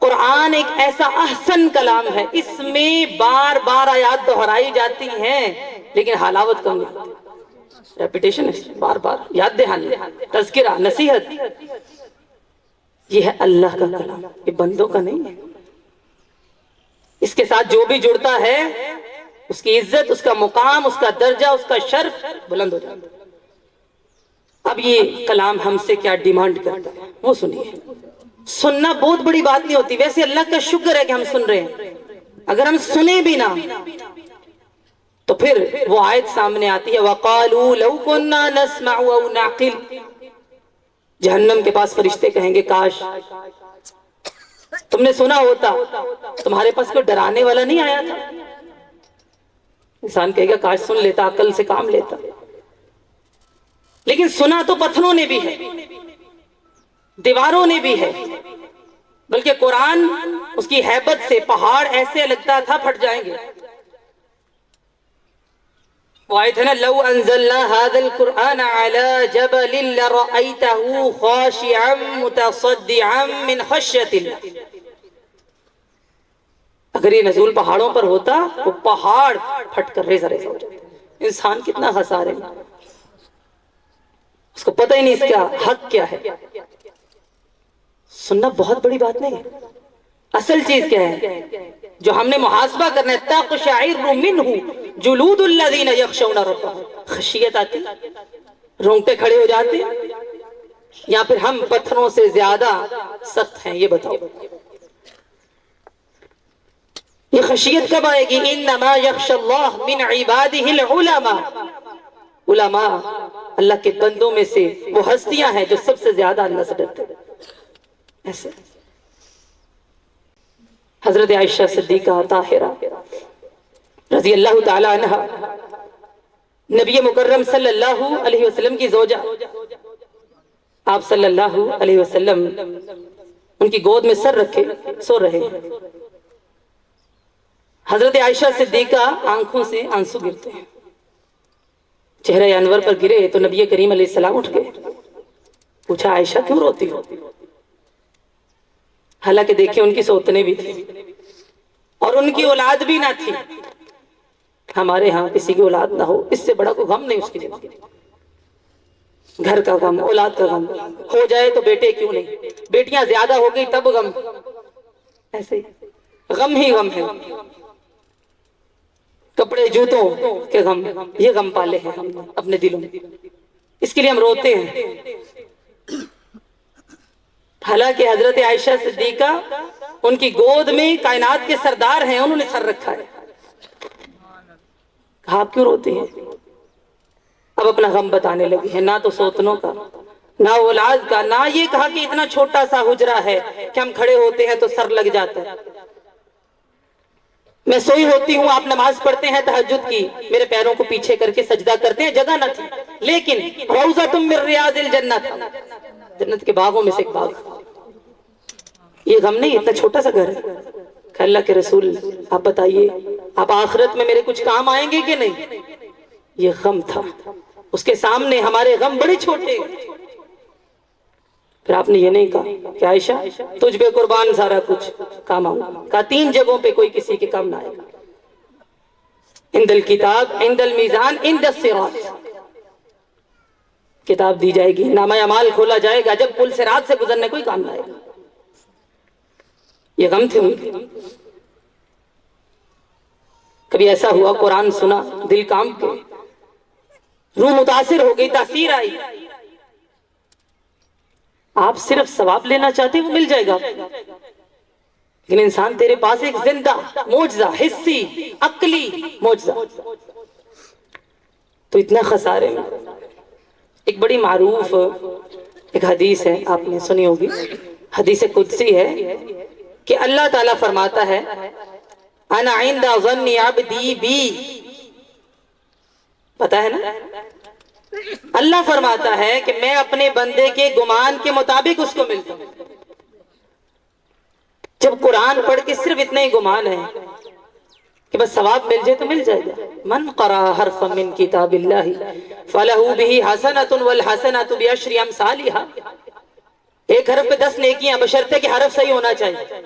قرآن ایک ایسا احسن کلام ہے، اس میں بار بار آیات دہرائی جاتی ہیں لیکن حلاوت کم نہیں ہوتی. ریپیٹیشن ہے، بار بار یاد دہانی، تذکرہ، نصیحت. یہ ہے اللہ کا کلام، یہ بندوں کا نہیں ہے. اس کے ساتھ جو بھی جڑتا ہے، اس کی عزت، اس کا مقام، اس کا درجہ، اس کا شرف بلند ہو جاتا ہے. اب یہ کلام ہم سے کیا ڈیمانڈ کرتا ہے وہ سنیے. سننا بہت بڑی بات نہیں ہوتی، ویسے اللہ کا شکر ہے کہ ہم سن رہے ہیں. اگر ہم سنیں بھی نہ تو پھر وہ آیت سامنے آتی ہے، وَقَالُوا لَوْ كُنَّا نَسْمَعُ أَوْ نَعْقِلُ. جہنم کے پاس فرشتے کہیں گے کاش تم نے سنا ہوتا، تمہارے پاس کوئی ڈرانے والا نہیں آیا تھا. انسان کہے گا کاش سن لیتا، عقل سے کام لیتا. لیکن سنا تو پتھروں نے بھی ہے، دیواروں نے بھی ہے، بلکہ قرآن اس کی ہیبت سے پہاڑ ایسے لگتا تھا پھٹ جائیں گے. وہ آیت ہے نا، لو انزلنا هذا القرآن على جبل لرأيته خاشعا متصدعا من خشية الله. اگر یہ نزول پہاڑوں پر ہوتا تو پہاڑ پھٹ کر ریزہ ریزہ ہو جاتے. انسان کتنا خسارے میں، اس کو پتہ ہی نہیں اس کا حق کیا ہے. سننا بہت بڑی بات نہیں ہے. اصل چیز کیا ہے جو ہم نے محاسبہ کرنا ہے؟ تقشعر منہ جلود الذین یخشون ربهم. خشیت آتی، رونگٹے کھڑے ہو جاتے. یا پھر ہم پتھروں سے زیادہ سخت ہیں؟ یہ بتاؤ، یہ خشیت کب آئے گی؟ انما یخشی اللہ من عبادہ العلماء، علماء اللہ کے بندوں میں سے وہ ہستیاں ہیں جو سب سے زیادہ اللہ سے ڈرتے ہیں۔ ایسے حضرت عائشہ صدیقہ طاہرہ رضی اللہ تعالی عنہ، نبی مکرم صلی اللہ علیہ وسلم کی زوجہ، آپ صلی اللہ علیہ وسلم ان کی گود میں سر رکھے سو رہے ہیں۔ حضرت عائشہ صدیقہ آنکھوں سے آنسو گرتے ہیں، چہرہ انور پر گرے تو نبی کریم علیہ السلام اٹھ گئے، پوچھا عائشہ کیوں روتی ہو؟ حالانکہ دیکھیں ان کی سوتنے بھی تھی اور ان کی اولاد بھی نہ تھی۔ ہمارے ہاں کسی کی اولاد نہ ہو اس سے بڑا کوئی غم نہیں اس کی زندگی، گھر کا غم، اولاد کا غم، ہو جائے تو بیٹے کیوں نہیں، بیٹیاں زیادہ ہو گئی تب غم، ایسے غم ہی غم ہے، کپڑے جوتوں کے غم، یہ غم پالے ہیں ہم اپنے دلوں میں، اس کے لیے ہم روتے ہیں۔ حالانکہ حضرت عائشہ صدیقہ ان کی گود میں کائنات کے سردار ہیں، انہوں نے سر رکھا ہے۔ کہا آپ کیوں روتے ہیں؟ اب اپنا غم بتانے لگے ہیں، نہ تو سوتنوں کا، نہ اولاد کا، نہ یہ کہا کہ اتنا چھوٹا سا حجرہ ہے کہ ہم کھڑے ہوتے ہیں تو سر لگ جاتا ہے، میں سوئی ہوتی ہوں، آپ نماز پڑھتے ہیں تہجد کی، میرے پیروں کو پیچھے کر کے سجدہ کرتے ہیں، جگہ نہ تھی، لیکن روضۃ من ریاض الجنہ تھا، جنت کے باغوں میں سے ایک باغ۔ یہ غم نہیں، اتنا چھوٹا سا گھر ہے۔ کہ اللہ کے رسول آپ بتائیے، آپ آخرت میں میرے کچھ کام آئیں گے کہ نہیں؟ یہ غم تھا، اس کے سامنے ہمارے غم بڑے چھوٹے۔ پھر آپ نے یہ نہیں کہا کہ عائشہ تجھ پہ قربان سارا کچھ کام آؤں گا، کہا تین جگہوں پہ کوئی کسی کے کام نہ آئے گا، عند الکتاب، عند المیزان، عند الصراط۔ کتاب دی جائے گی، نامہ اعمال کھولا جائے گا، جب پل صراط سے گزرنے کوئی کام نہ آئے گا۔ یہ غم تھے ان کے۔ کبھی ایسا ہوا قرآن سنا، دل کام کے، روح متاثر ہو گئی، تاثیر آئی، آپ صرف ثواب لینا چاہتے وہ مل جائے گا، لیکن انسان تیرے پاس ایک زندہ معجزہ، حسی عقلی معجزہ، تو اتنا خسارے میں۔ ایک بڑی معروف ایک حدیث ہے، آپ نے سنی ہوگی، حدیث قدسی ہے کہ اللہ تعالیٰ فرماتا ہے انا عند ظن عبدی بی، پتا ہے نا؟ اللہ فرماتا ہے کہ میں اپنے بندے کے گمان کے مطابق اس کو ملتا ہوں۔ جب قرآن پڑھ کے صرف اتنا ہی گمان ہے کہ بس ثواب مل جائے تو مل جائے گا، من قرأ حرفا من کتاب اللہ فلہ بہ حسنۃ والحسنۃ بعشر امثالھا، ایک حرف پہ 10 نیکیاں، بشرطے کہ حرف صحیح ہونا چاہیے،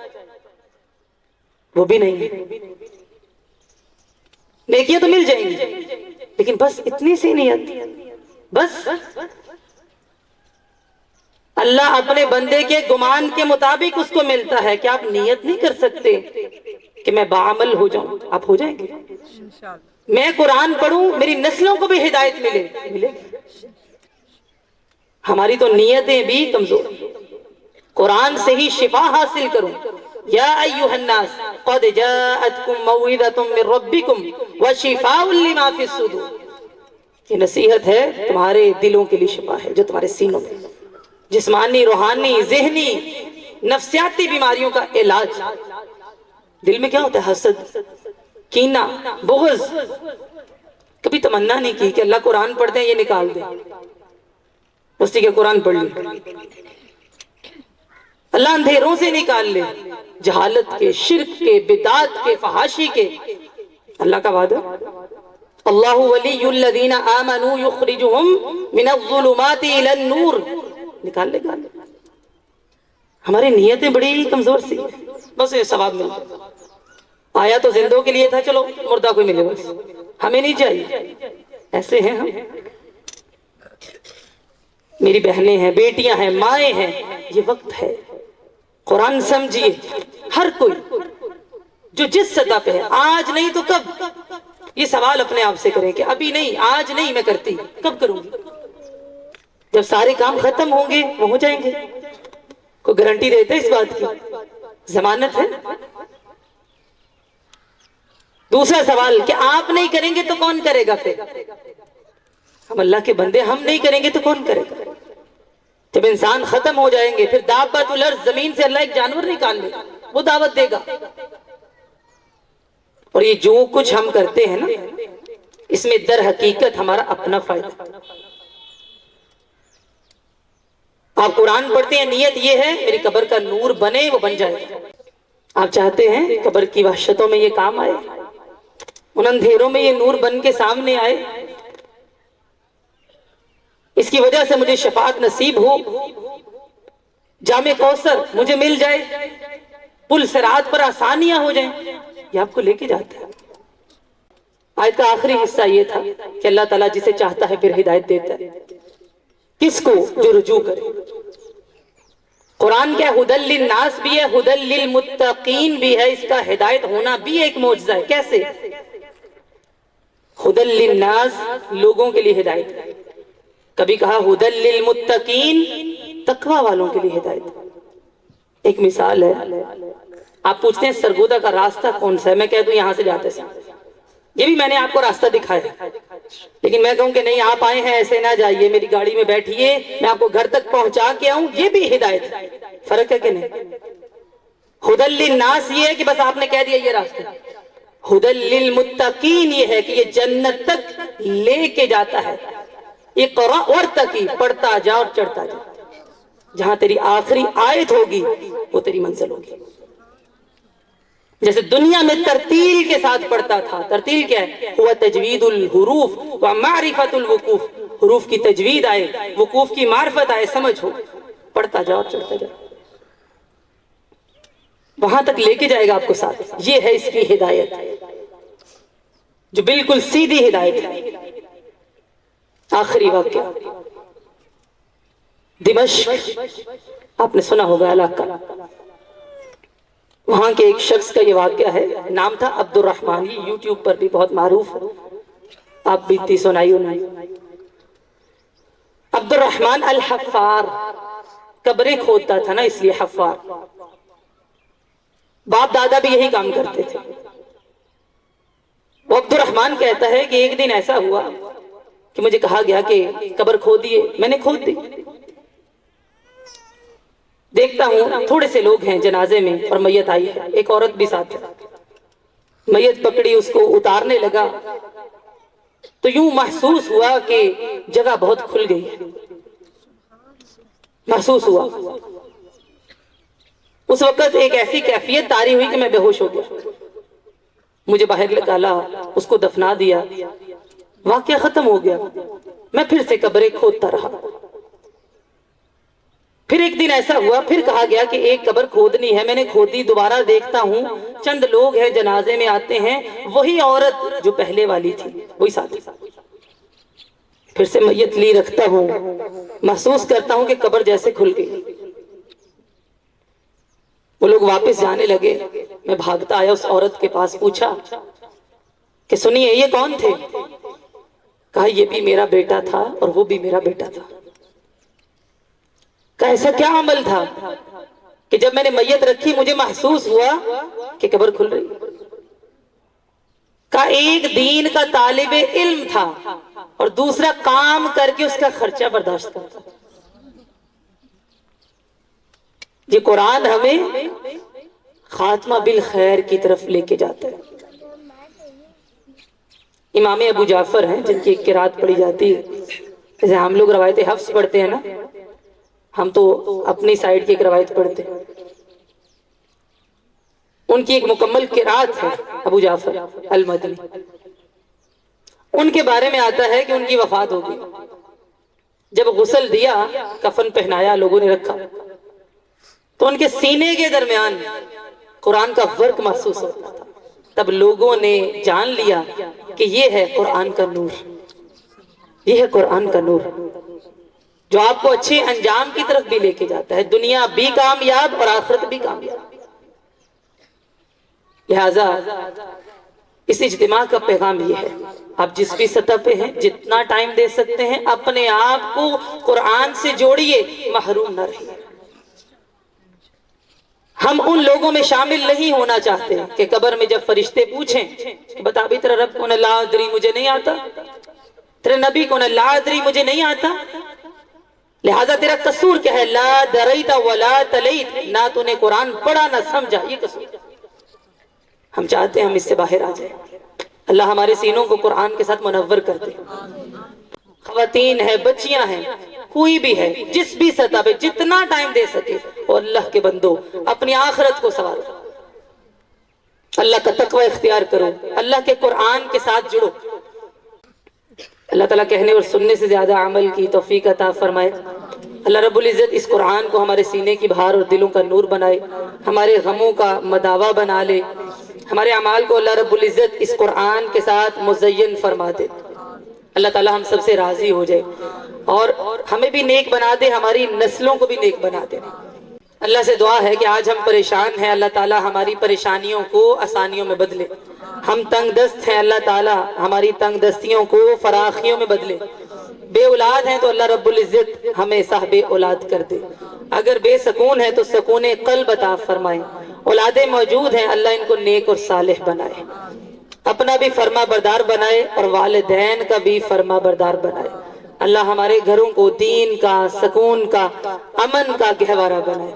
وہ بھی نہیں ہے، نیکیاں تو مل جائیں گی لیکن بس اتنی سی نیت، بس اللہ اپنے بندے کے گمان کے مطابق اس کو ملتا ہے کہ آپ نیت نہیں کر سکتے کہ میں باعمل ہو جاؤں، آپ ہو جائیں گے۔ میں قرآن پڑھوں، میری نسلوں کو بھی ہدایت ملے، ہماری تو نیتیں بھی کمزور، قرآن سے ہی شفا حاصل کروں۔ یا ایھا الناس قد جاءتکم موعظۃ من ربکم وشفاء لما فی الصدور، یہ نصیحت ہے تمہارے دلوں کے لیے، شفا ہے جو تمہارے سینوں میں، جسمانی، روحانی، ذہنی، نفسیاتی بیماریوں کا علاج۔ دل میں کیا ہوتا ہے؟ حسد، کینہ، بغض، کبھی تمنا نہیں کی کہ اللہ قرآن پڑھتے ہیں یہ نکال دے، مستی کے قرآن پڑھ لی، اللہ اندھیروں سے نکال لے، جہالت کے، شرک کے، بدعات کے، فحاشی کے۔ اللہ کا وعدہ اللہ ولی الذین آمنوا یخرجہم من الظلمات الی النور، نکال لے گا۔ ہماری نیتیں بڑی کمزور سی، بس یہ ثواب مل جائے، آیا تو زندوں کے لیے تھا، چلو مردہ کوئی ملے، بس ہمیں نہیں چاہیے، ایسے ہیں ہم۔ میری بہنیں ہیں، بیٹیاں ہیں، مائیں ہیں، یہ وقت ہے قرآن سمجھیے، ہر کوئی جو جس سطح پہ ہے، آج نہیں تو کب، یہ سوال اپنے آپ سے کریں کہ ابھی نہیں، آج نہیں میں کرتی، کب کروں گی؟ جب سارے کام ختم ہوں گے وہ ہو جائیں گے. کوئی گارنٹی دیتے اس بات کی؟ ضمانت ہے؟ دوسرا سوال کہ آپ نہیں کریں گے تو کون کرے گا پھر؟ ہم اللہ کے بندے، ہم نہیں کریں گے تو کون کرے گا؟ جب انسان ختم ہو جائیں گے پھر دابۃ الارض، زمین سے اللہ ایک جانور نکال لے گا، وہ دعوت دے گا. اور یہ جو کچھ ہم کرتے ہیں نا، اس میں در حقیقت ہمارا اپنا فائدہ. آپ قرآن پڑھتے ہیں، نیت یہ ہے میری قبر کا نور بنے، وہ بن جائے. آپ چاہتے ہیں قبر کی وحشتوں میں یہ کام آئے، ان اندھیروں میں یہ نور بن کے سامنے آئے، اس کی وجہ سے مجھے شفاعت نصیب ہو، جامع کوثر مجھے مل جائے، پل صراط پر آسانیاں ہو جائیں. یہ آپ کو لے کے جاتا ہے. آیت کا آخری حصہ یہ تھا کہ اللہ تعالیٰ جسے چاہتا ہے پھر ہدایت دیتا ہے. کس کو؟ جو رجوع کرے. قرآن کیا ہدی للناس بھی ہے، ہدی للمتقین بھی ہے، اس کا ہدایت ہونا بھی ایک معجزہ ہے. کیسے؟ ہدی للناس، لوگوں کے لیے ہدایت. کبھی کہا ہدی للمتقین، تقوی والوں کے لیے ہدایت. ایک مثال ہے، آپ پوچھتے ہیں سرگودا کا راستہ کون سا ہے، میں کہہ دوں یہاں سے جاتے سے. یہ بھی میں نے آپ کو راستہ دکھایا، لیکن میں کہوں کہ نہیں آپ آئے ہیں ایسے نہ جائیے، میری گاڑی میں بیٹھیے، میں آپ کو گھر تک پہنچا کے آؤں، یہ بھی ہدایت. فرق ہے کہ نہیں؟ ہدی للناس یہ ہے کہ بس آپ نے کہہ دیا یہ راستہ. ہدی للمتقین یہ ہے کہ یہ جنت تک لے کے جاتا ہے. اقرأ وارتقی، پڑھتا جا اور چڑھتا جا. جہاں تیری آخری آیت ہوگی وہ تیری منزل ہوگی. جیسے دنیا میں ترتیل کے ساتھ پڑھتا تھا. ترتیل کیا ہے؟ ہوا تجوید الحروف ومعرفت الوقوف. حروف کی تجوید آئے، وقوف کی معرفت آئے، سمجھ ہو، پڑھتا جا اور چڑھتا جا. وہاں تک لے کے جائے گا آپ کو ساتھ. یہ ہے اس کی ہدایت، جو بالکل سیدھی ہدایت ہے. آخری واقعہ دمشق، آپ نے سنا ہوگا علاقہ. وہاں کے ایک شخص کا یہ واقعہ ہے، نام تھا عبد الرحمن، یوٹیوب پر بھی بہت معروف ہے، آپ بھی اتنی سنائی انہیں. عبد الرحمن الحفار، قبریں کھودتا تھا نا اس لیے حفار. باپ دادا بھی یہی کام کرتے تھے. وہ عبد الرحمن کہتا ہے کہ ایک دن ایسا ہوا کہ مجھے کہا گیا کہ قبر کھودیے، میں نے کھود دی. دیکھتا ہوں تھوڑے سے لوگ ہیں جنازے میں اور میت آئی ہے، ایک عورت بھی ساتھ ہے. میت پکڑی، اس کو اتارنے لگا تو یوں محسوس ہوا کہ جگہ بہت کھل گئی ہے. محسوس ہوا. اس وقت ایک ایسی کیفیت طاری ہوئی کہ میں بے ہوش ہو گیا. مجھے باہر نکالا، اس کو دفنا دیا، واقعہ ختم ہو گیا. میں پھر سے قبریں کھودتا رہا. پھر ایک دن ایسا ہوا، پھر کہا گیا کہ ایک قبر کھودنی ہے. میں نے کھودی، دوبارہ دیکھتا ہوں چند لوگ ہیں جنازے میں آتے ہیں، وہی عورت جو پہلے والی تھی وہی ساتھ. پھر سے میت لی رکھتا ہوں، محسوس کرتا ہوں کہ قبر جیسے کھل گئی. وہ لوگ واپس جانے لگے، میں بھاگتا آیا اس عورت کے پاس، پوچھا کہ سنیے یہ کون تھے؟ کہا یہ بھی میرا بیٹا تھا اور وہ بھی میرا بیٹا تھا. کہا ایسا کیا عمل تھا کہ جب میں نے میت رکھی مجھے محسوس ہوا کہ قبر کھل رہی؟ کہا ایک دین کا طالب علم تھا اور دوسرا کام کر کے اس کا خرچہ برداشت کرتا. یہ قرآن ہمیں خاتمہ بالخیر کی طرف لے کے جاتا ہے. امام ابو جعفر ہیں جن کی ایک قرات پڑھی جاتی ہے، جیسے ہم لوگ روایت حفظ پڑھتے ہیں نا، ہم تو اپنی سائیڈ کی ایک روایت پڑھتے ہیں. ان کی ایک مکمل قرات ہے ابو جعفر المدنی. ان کے بارے میں آتا ہے کہ ان کی وفات ہو گئی. جب غسل دیا، کفن پہنایا، لوگوں نے رکھا تو ان کے سینے کے درمیان قرآن کا ورق محسوس ہوتا تھا. تب لوگوں نے جان لیا کہ یہ ہے قرآن کا نور، یہ ہے قرآن کا نور جو آپ کو اچھے انجام کی طرف بھی لے کے جاتا ہے، دنیا بھی کامیاب اور آخرت بھی کامیاب. لہذا اس اجتماع کا پیغام یہ ہے، آپ جس بھی سطح پہ ہیں جتنا ٹائم دے سکتے ہیں اپنے آپ کو قرآن سے جوڑیے، محروم نہ رہیے۔ ہم ان لوگوں میں شامل نہیں ہونا چاہتے کہ قبر میں جب فرشتے پوچھیں کہ بتا بھی تیرا رب کون ہے، لا ادری مجھے نہیں آتا، تیرے نبی کون ہے، لا ادری مجھے نہیں آتا، لہذا تیرا قصور کیا ہے، لا دریت ولا تلیت، نہ تو نے قرآن پڑھا نہ سمجھا، یہ قصور۔ ہم چاہتے ہیں ہم اس سے باہر آ جائیں، اللہ ہمارے سینوں کو قرآن کے ساتھ منور کر دے۔ خواتین ہیں، بچیاں ہیں، کوئی بھی ہے، جس بھی سطح پہ جتنا ٹائم دے سکے، اور اللہ کے بندو اپنی آخرت کو سوارو، اللہ کا تقوی اختیار کرو، اللہ کے قرآن کے ساتھ جڑو۔ اللہ تعالیٰ کہنے اور سننے سے زیادہ عمل کی توفیق عطا فرمائے۔ اللہ رب العزت اس قرآن کو ہمارے سینے کی بہار اور دلوں کا نور بنائے، ہمارے غموں کا مداوا بنا لے، ہمارے اعمال کو اللہ رب العزت اس قرآن کے ساتھ مزین فرما دے۔ اللہ تعالیٰ ہم سب سے راضی ہو جائے اور ہمیں بھی نیک بنا دے، ہماری نسلوں کو بھی نیک بنا دے۔ اللہ سے دعا ہے کہ آج ہم پریشان ہیں، اللہ تعالیٰ ہماری پریشانیوں کو آسانیوں میں بدلے۔ ہم تنگ دست ہیں، اللہ تعالیٰ ہماری تنگ دستیوں کو فراخیوں میں بدلے۔ بے اولاد ہیں تو اللہ رب العزت ہمیں صاحب اولاد کر دے۔ اگر بے سکون ہے تو سکون قلب عطا فرمائے۔ اولادیں موجود ہیں، اللہ ان کو نیک اور صالح بنائے، اپنا بھی فرما بردار بنائے اور والدین کا بھی فرما بردار بنائے۔ اللہ ہمارے گھروں کو دین کا، سکون کا، امن کا گہوارہ بنائے۔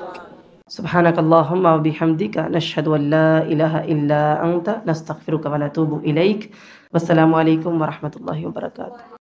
سبحانک اللہم و بحمدک، نشہد ان لا الہ الا انت، نستغفرک و نتوب الیک۔ والسلام علیکم ورحمۃ اللہ وبرکاتہ۔